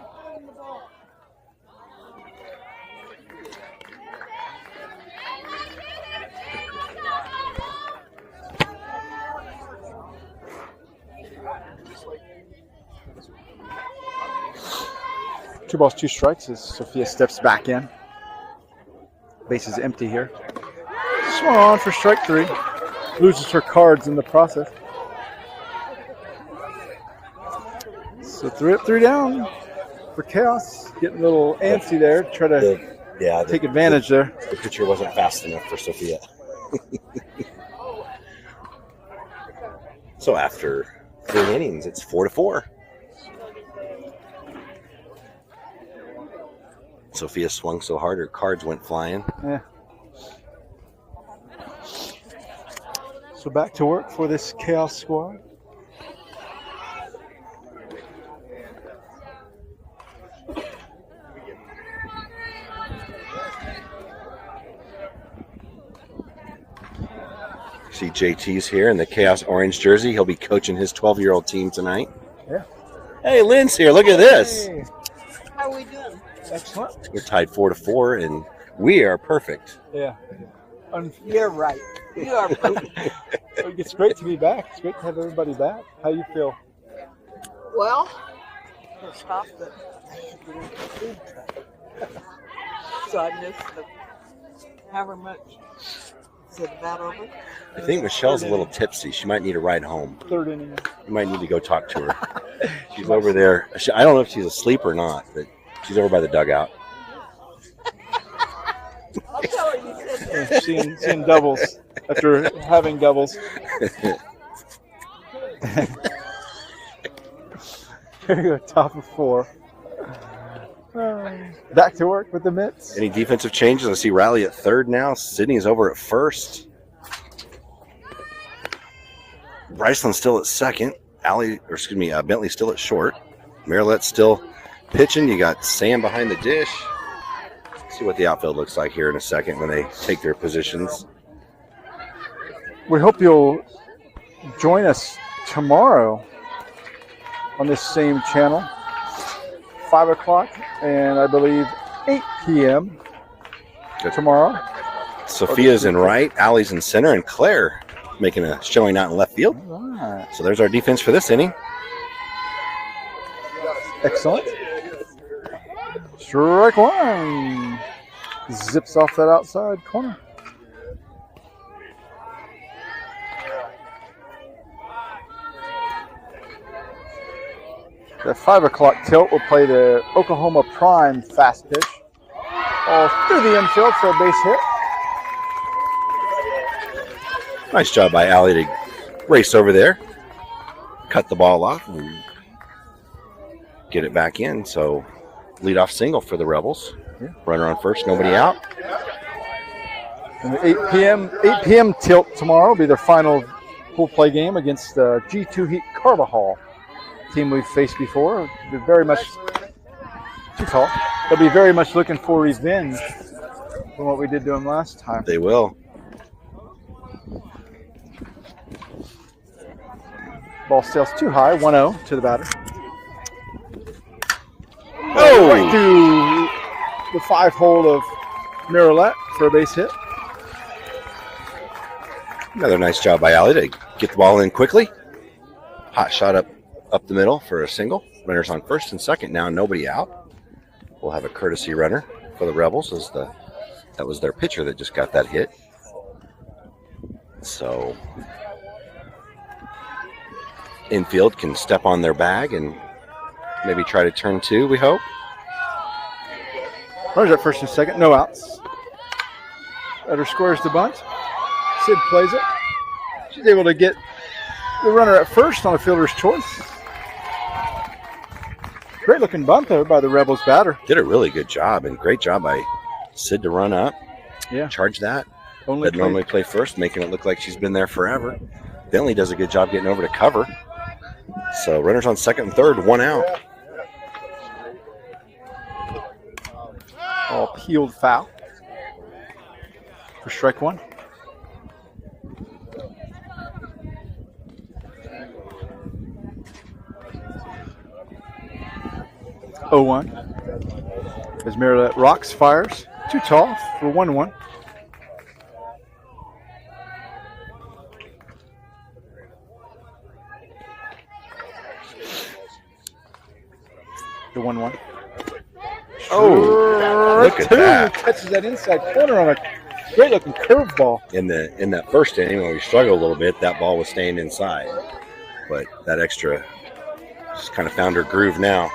2 balls, 2 strikes as Sophia steps back in. Base is empty here. Swung on for strike 3. Loses her cards in the process. So 3 up, 3 down for Khaos. Getting a little antsy there. Try to take advantage there. The pitcher wasn't fast enough for Sophia. So after 3 innings, it's 4-4. Sophia swung so hard her cards went flying. Yeah. So back to work for this Khaos squad. See JT's here in the Khaos orange jersey. He'll be coaching his 12-year-old team tonight. Yeah. Hey, Lynn's here. Look at this. Hey. How are we doing? Excellent. We're tied 4-4, and we are perfect. Yeah. You're right. You are perfect. It's great to be back. It's great to have everybody back. How you feel? Well, pissed off that I had to get into the food truck. So I missed the however much. Is it about over? I think Michelle's a little tipsy. She might need a ride home. 3rd inning. You might need to go talk to her. She's over there. I don't know if she's asleep or not, but she's over by the dugout. I'll tell her you said that. Seeing doubles after having doubles. Here you go, top of 4. Back to work with the mitts. Any defensive changes? I see Riley at 3rd now. Sydney's over at 1st. Bryceland's still at 2nd. Bentley's still at short. Marilette's still pitching. You got Sam behind the dish. See what the outfield looks like here in a second when they take their positions. We hope you'll join us tomorrow on this same channel, 5 o'clock, and I believe 8 p.m. Good. tomorrow. Sophia's in right, Allie's in center, and Claire making a showing out in left field. All right. So there's our defense for this inning. Excellent. Strike 1. Zips off that outside corner. The 5 o'clock tilt will play the Oklahoma Prime fast pitch. All through the infield for a base hit. Nice job by Allie to race over there, cut the ball off, and get it back in. So leadoff single for the Rebels. Yeah. Runner on first, nobody out. And the 8 p.m. tilt tomorrow will be their final full play game against the G2 Heat Carbajal team we've faced before. They're very much too tall. They'll be very much looking for revenge from what we did to them last time. They will. Ball sails too high, 1-0 to the batter. Oh! Right through the 5-hole of Marilette for a base hit. Another nice job by Allie to get the ball in quickly. Hot shot up the middle for a single. Runners on first and second now, nobody out. We'll have a courtesy runner for the Rebels as that was their pitcher that just got that hit. So infield can step on their bag and maybe try to turn 2, we hope. Runners at first and second, no outs. Batter squares the bunt. Sid plays it. She's able to get the runner at first on a fielder's choice. Great looking bunt there by the Rebels batter. Did a really good job, and great job by Sid to run up. Yeah. Charge that. Only Normally play first, making it look like she's been there forever. Bentley does a good job getting over to cover. So runners on second and third, 1 out. All peeled foul for strike 1. Oh, 1. As Marilette rocks, fires. Too tall for 1-1. The 1-1. Oh, look at that. Catches that inside corner on a great looking curveball. In that first inning, when we struggled a little bit, that ball was staying inside. But that extra just kind of found her groove now.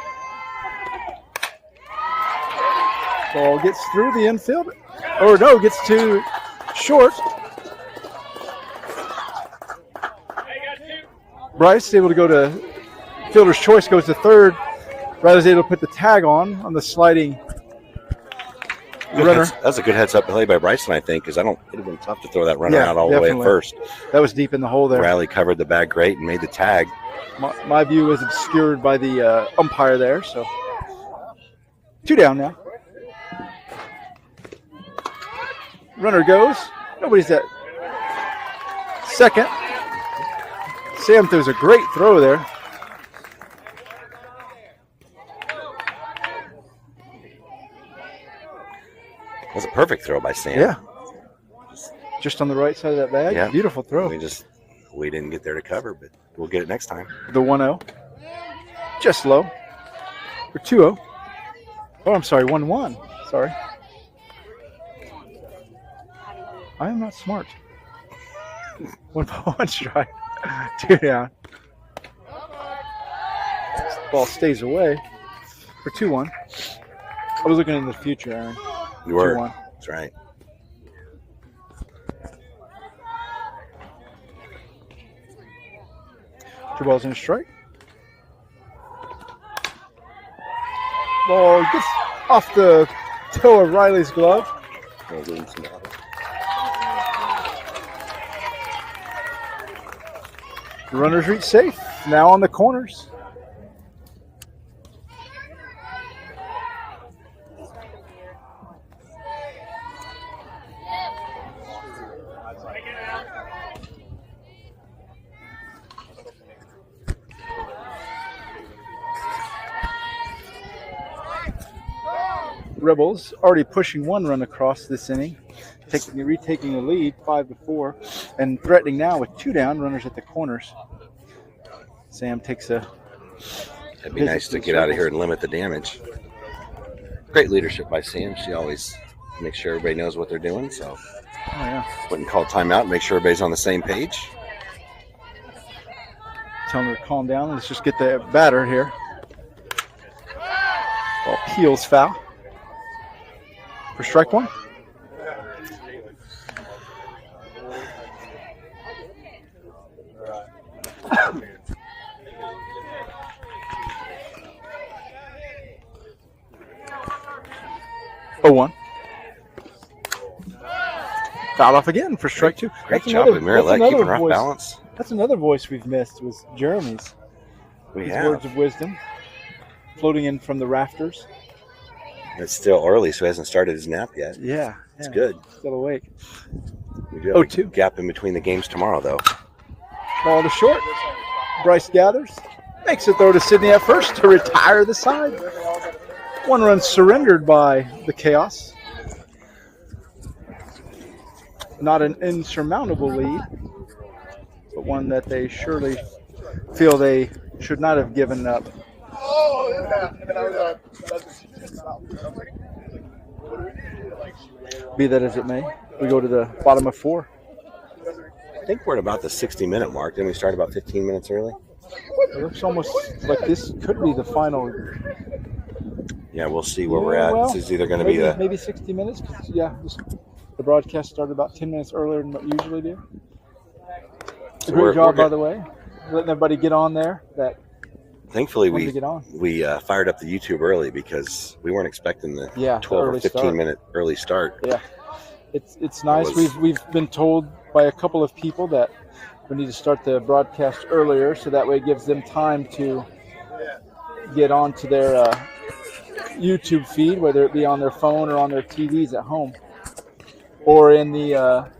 Ball gets through the infield. Or no, gets to short. Bryce able to go to fielder's choice, goes to third. Riley's able to put the tag on the sliding runner. That's a good heads-up play by Bryson, I think, because it would have been tough to throw that runner out all the way at first. That was deep in the hole there. Riley covered the bag great and made the tag. My view was obscured by the umpire there, so 2 down now. Runner goes. Nobody's at second. Sam throws a great throw there. That was a perfect throw by Sam. Yeah. Just on the right side of that bag. Yeah. Beautiful throw. We didn't get there to cover, but we'll get it next time. The 1-0. Just low. Or 2-0. Oh, I'm sorry. 1-1. Sorry. I am not smart. 1 strike. 2 down. Ball stays away for 2-1. I was looking in the future, Aaron. You were. 2-1. That's right. Two balls and a strike. Ball gets off the toe of Riley's glove. The runners reach safe. Now on the corners. Rebels already pushing 1 run across this inning, retaking the lead 5-4, and threatening now with 2 down, runners at the corners. Sam takes a. It'd be nice to get out of here and limit the damage. Great leadership by Sam. She always makes sure everybody knows what they're doing. So, wouldn't call timeout and make sure everybody's on the same page. Telling her to calm down. Let's just get the batter here. Ball peels foul. For strike 1. Oh, 1. Foul off again for strike 2. Great job with Marilette keeping her off balance. That's another voice we've missed, was Jeremy's. We His have. words of wisdom floating in from the rafters. It's still early, so he hasn't started his nap yet. Yeah. It's good. Still awake. We do have a gap in between the games tomorrow, though. Ball to short. Bryce gathers. Makes a throw to Sydney at first to retire the side. 1 run surrendered by the Chaos. Not an insurmountable lead, but one that they surely feel they should not have given up. Be that as it may, we go to the bottom of 4. I think we're at about the 60-minute mark. Didn't we start about 15 minutes early? It looks almost like this could be the final. Yeah, we'll see where we're at. Well, this is either going to be the... Maybe 60 minutes. The broadcast started about 10 minutes earlier than what we usually do. So great job, by the way, letting everybody get on there. Thankfully, we fired up the YouTube early because we weren't expecting the 12 or 15-minute early start. Yeah, it's nice. We've been told by a couple of people that we need to start the broadcast earlier, so that way it gives them time to get onto their YouTube feed, whether it be on their phone or on their TVs at home, or in the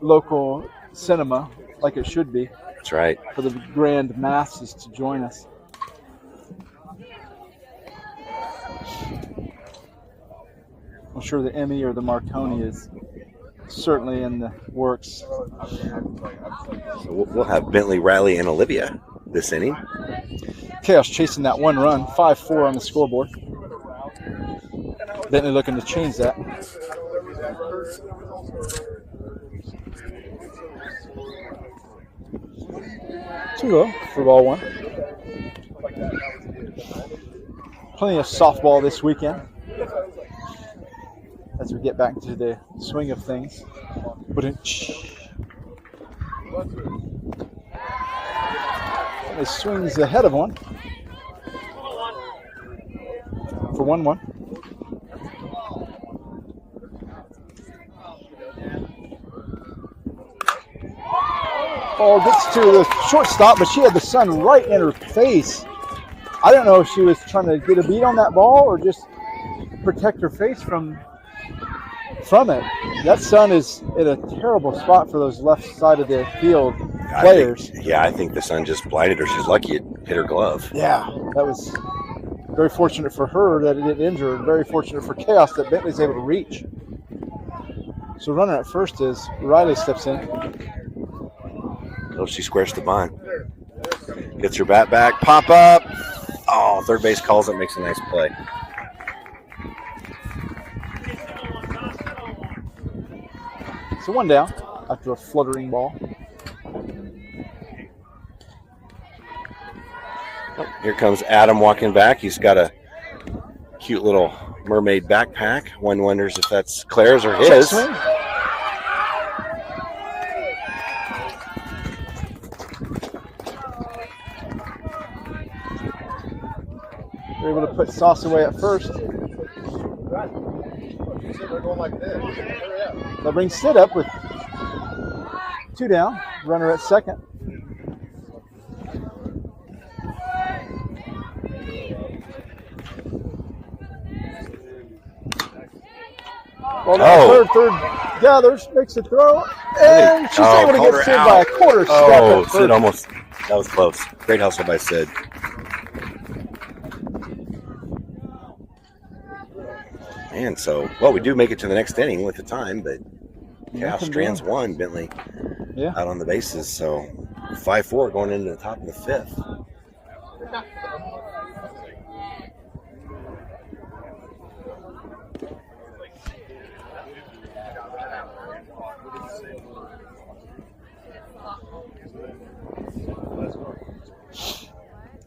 local cinema, like it should be. That's right. For the grand masses to join us. I'm sure the Emmy or the Marconi is certainly in the works. So we'll have Bentley, Riley, and Olivia this inning. Chaos chasing that 1 run, 5-4 on the scoreboard. Bentley looking to change that. 2-0 for ball one. Plenty of softball this weekend as we get back into the swing of things. But it swings ahead of one for 1-1. Ball gets to the shortstop, but she had the sun right in her face. I don't know if she was trying to get a beat on that ball or just protect her face from it. That sun is in a terrible spot for those left side of the field players. I think the sun just blinded her. She's lucky it hit her glove. Yeah, that was very fortunate for her that it didn't injure, and very fortunate for Khaos that Bentley's able to reach. So runner at first is Riley steps in. Oh, she squares the bunt. Gets her bat back. Pop up. Oh, third base calls it, makes a nice play. So one down after a fluttering ball. Oh, here comes Adam walking back. He's got a cute little mermaid backpack. One wonders if that's Claire's or his. Swing. They're able to put Sauce away at first. They'll bring Sid up with 2 down. Runner at second. Well, third gathers, makes a throw, and she's able to get Sid by a quarter step. Oh, Sid almost, that was close. Great hustle by Sid. And so, well, we do make it to the next inning with the time, but Khaos strands one, Bentley out on the bases. So 5-4 going into the top of the fifth.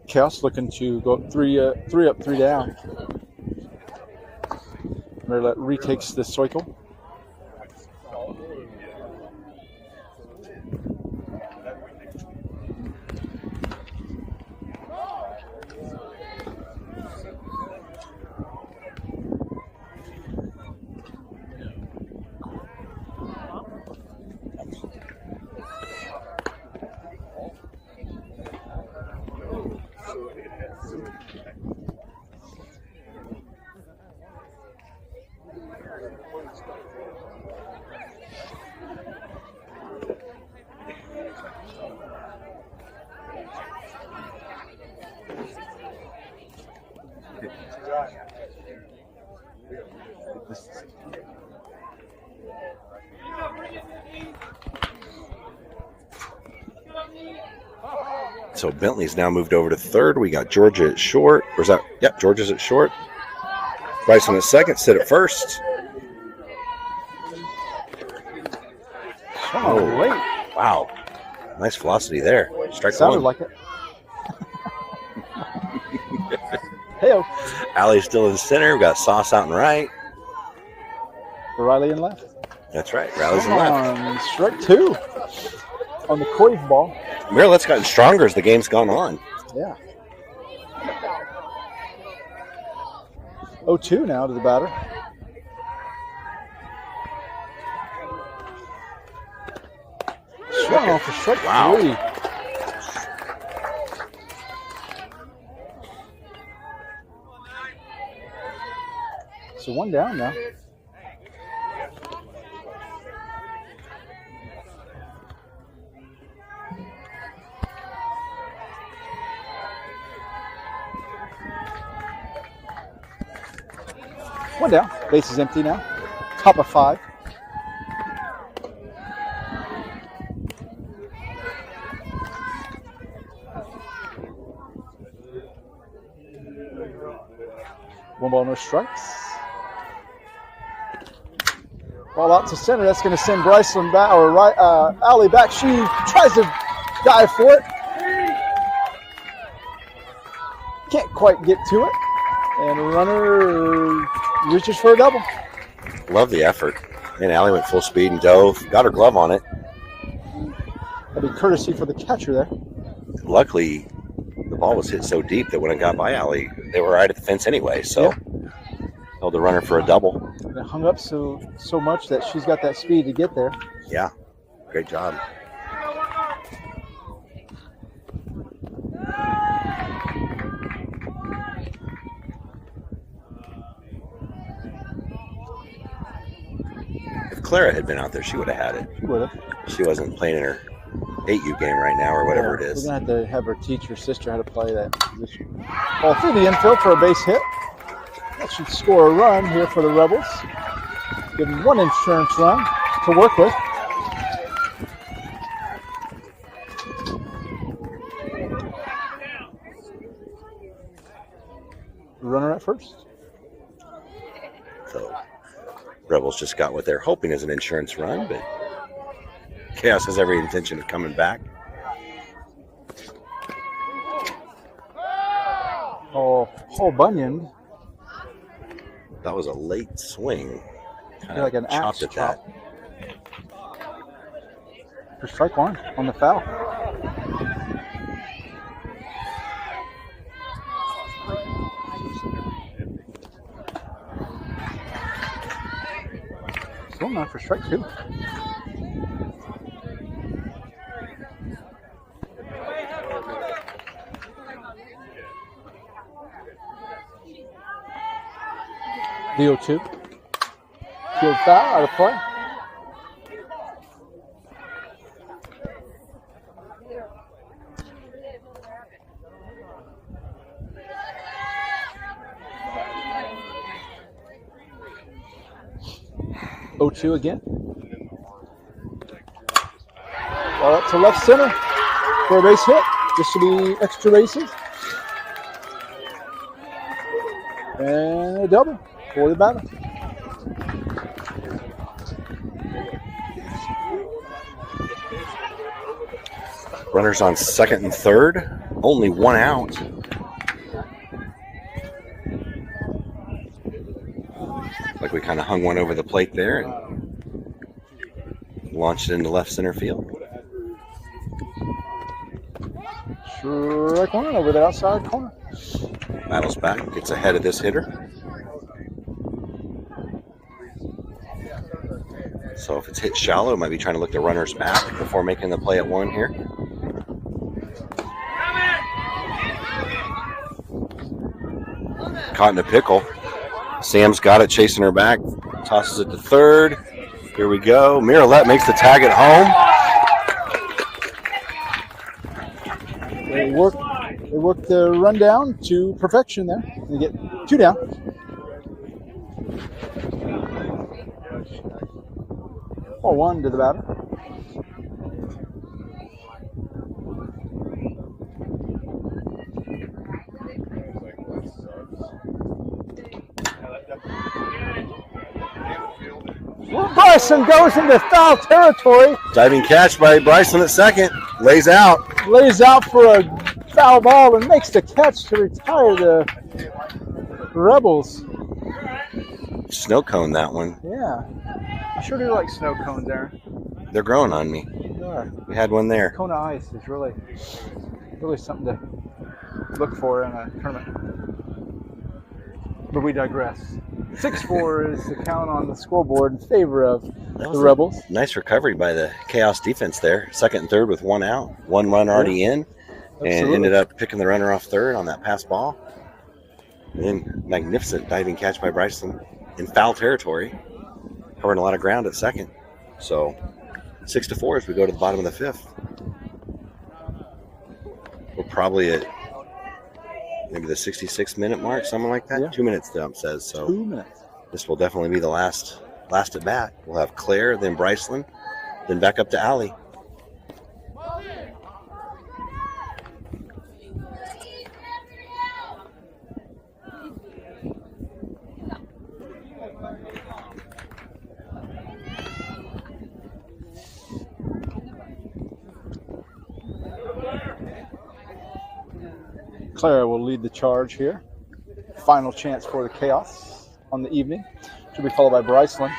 Khaos looking to go 3 up, 3 down. Merlet retakes the cycle. So Bentley's now moved over to third. We got Georgia at short. Or is that? Yep, Georgia's at short. Bryson at second. Sid at first. Oh, wait. Wow. Nice velocity there. Strike Sounded one. like it. Hey-o. Allie's still in center. We got Sauce out and right. Riley in left. That's right. Riley's in left. Strike 2 on the Coive ball. Marylette's gotten stronger as the game's gone on. Yeah. 0-2 now to the batter. Swung off for strike 3. So 1 down now. One down. Base is empty now. Top of 5. One ball, no strikes. Ball out to center. That's going to send Bryceland back, or right, Allie back. She tries to dive for it. Can't quite get to it. And the runner reaches for a double. Love the effort. And Allie went full speed and dove. Got her glove on it. That'd be courtesy for the catcher there. Luckily, the ball was hit so deep that when it got by Allie, they were right at the fence anyway. So held the runner for a double. And it hung up so much that she's got that speed to get there. Yeah, great job. If Clara had been out there, she would have had it. She would have. She wasn't playing in her 8U game right now or whatever it is. We're going to have to have her teach her sister how to play that position. Ball through the infield for a base hit. That should score a run here for the Rebels. Give them one insurance run to work with. Runner at first. So Rebels just got what they're hoping is an insurance run, but Khaos has every intention of coming back. Oh, Paul Bunyan. That was a late swing. Kind Like of an axe chopped at chop. that. For strike one on the foul. Still not for strike two. VO2. Field foul, out of play. O2 again. Ball up to left center for a base hit. This should be extra bases. And a double for the batter. Runners on second and third. Only one out. Like we kind of hung one over the plate there and launched it into left center field. Strike one over the outside corner. Battles back, gets ahead of this hitter. So if it's hit shallow, might be trying to look the runners back before making the play at one here. Caught in a pickle. Sam's got it, chasing her back. Tosses it to third. Here we go. Miralette makes the tag at home. They work the run down to perfection there. They get two down. Ball one to the batter. Bryson goes into foul territory. Diving catch by Bryson at second. Lays out. Lays out for a foul ball and makes the catch to retire the Rebels. Snow cone that one. Yeah. I sure do like snow cones, Aaron. They're growing on me. They are. We had one there. Kona ice is really something to look for in a tournament. But we digress. 6-4 is the count on the scoreboard in favor of the Rebels. Nice recovery by the Khaos defense there. Second and third with one out. One run already in. And Absolutely. ended up picking the runner off third on that pass ball. And then magnificent diving catch by Bryson in foul territory. Covering a lot of ground at second. So 6-4 as we go to the bottom of the fifth. We're probably at maybe the 66-minute mark, something like that. Yeah. 2 minutes, the ump says. So 2 minutes. this will definitely be the last at bat. We'll have Claire, then Bryceland, then back up to Allie. Clara will lead the charge here. Final chance for the Chaos on the evening. She'll be followed by Bryceland.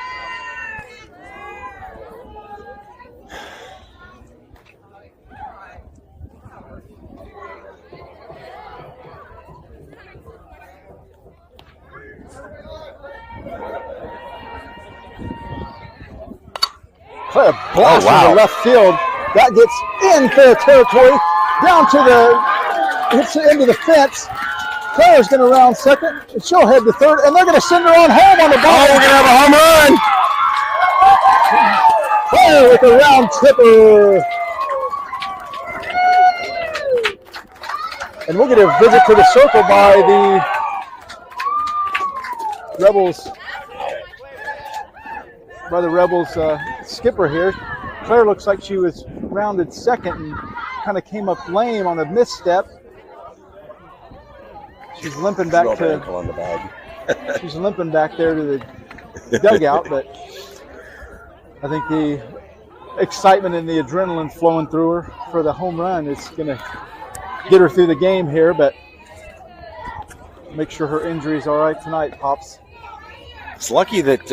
Clara blasts to the left field. That gets in fair territory, down to hits the end of the fence. Claire's going to round second, and she'll head to third, and they're going to send her on home on the ball. Oh, we're going to have a home run. Claire with a round tipper. And we'll get a visit to the circle by the Rebels skipper here. Claire looks like she was rounded second and kind of came up lame on a misstep. She's limping back she's limping back there to the dugout, but I think the excitement and the adrenaline flowing through her for the home run is going to get her through the game here, but make sure her injury is all right tonight, Pops. It's lucky that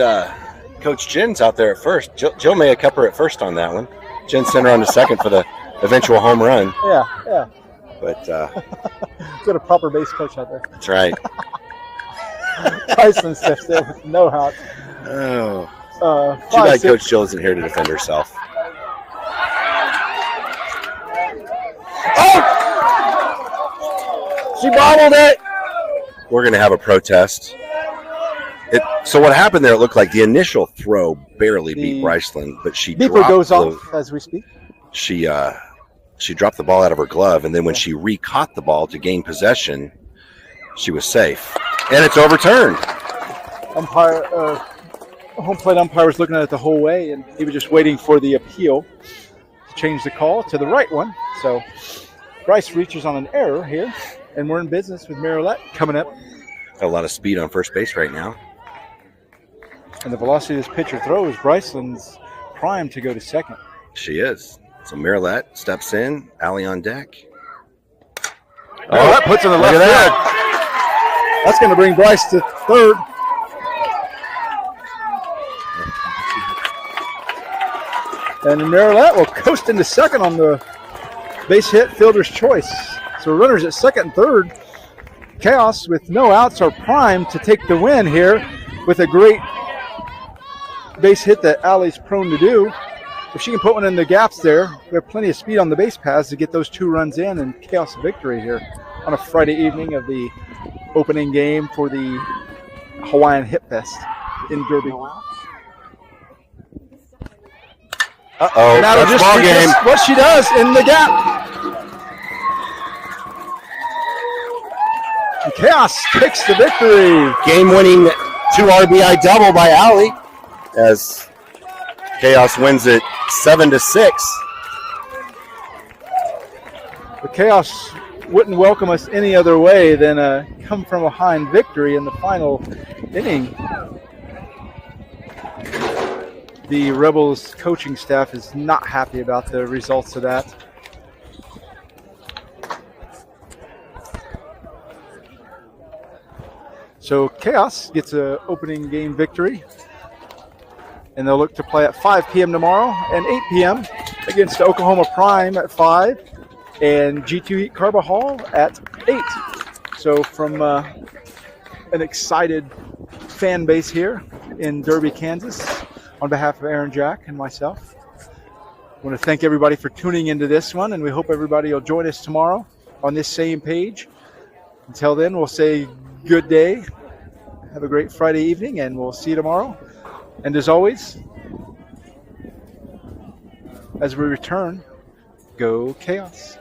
Coach Jen's out there at first. Jill may have kept her at first on that one. Jen sent her on to second for the eventual home run. Yeah. But got a proper base coach out there. That's right. Tyson steps there with no help. Oh. Too bad Coach Jill isn't here to defend herself. Oh! She bobbled it. We're going to have a protest. So what happened there, it looked like the initial throw barely beat Bryceland, but she beeper goes off as we speak. She dropped the ball out of her glove, and then when she re-caught the ball to gain possession, she was safe. And it's overturned. Home plate umpire was looking at it the whole way, and he was just waiting for the appeal to change the call to the right one. So Bryce reaches on an error here, and we're in business with Marilette coming up. Got a lot of speed on first base right now. And the velocity of this pitcher throws, Bryceland's primed to go to second. She is. So Marilette steps in, Allie on deck. Oh, that puts in the left field. That's going to bring Bryce to third. And Marilette will coast into second on the base hit, fielder's choice. So runners at second and third. Chaos with no outs are primed to take the win here with a great base hit that Allie's prone to do. If she can put one in the gaps there, we have plenty of speed on the base paths to get those 2 runs in and Chaos victory here on a Friday evening of the opening game for the Hawaiian Hip Fest in Derby. Uh-oh, that's ball game. What she does in the gap. And Chaos takes the victory. Game-winning 2 RBI double by Allie as Chaos wins it 7-6. The Chaos wouldn't welcome us any other way than a come from behind victory in the final inning. The Rebels coaching staff is not happy about the results of that. So Chaos gets an opening game victory, and they'll look to play at 5 p.m. tomorrow and 8 p.m. against Oklahoma Prime at 5 and G2 Carbajal at 8. So from an excited fan base here in Derby, Kansas, on behalf of Aaron Jack and myself, I want to thank everybody for tuning into this one, and we hope everybody will join us tomorrow on this same page. Until then, we'll say good day. Have a great Friday evening, and we'll see you tomorrow. And as always, as we return, go Chaos.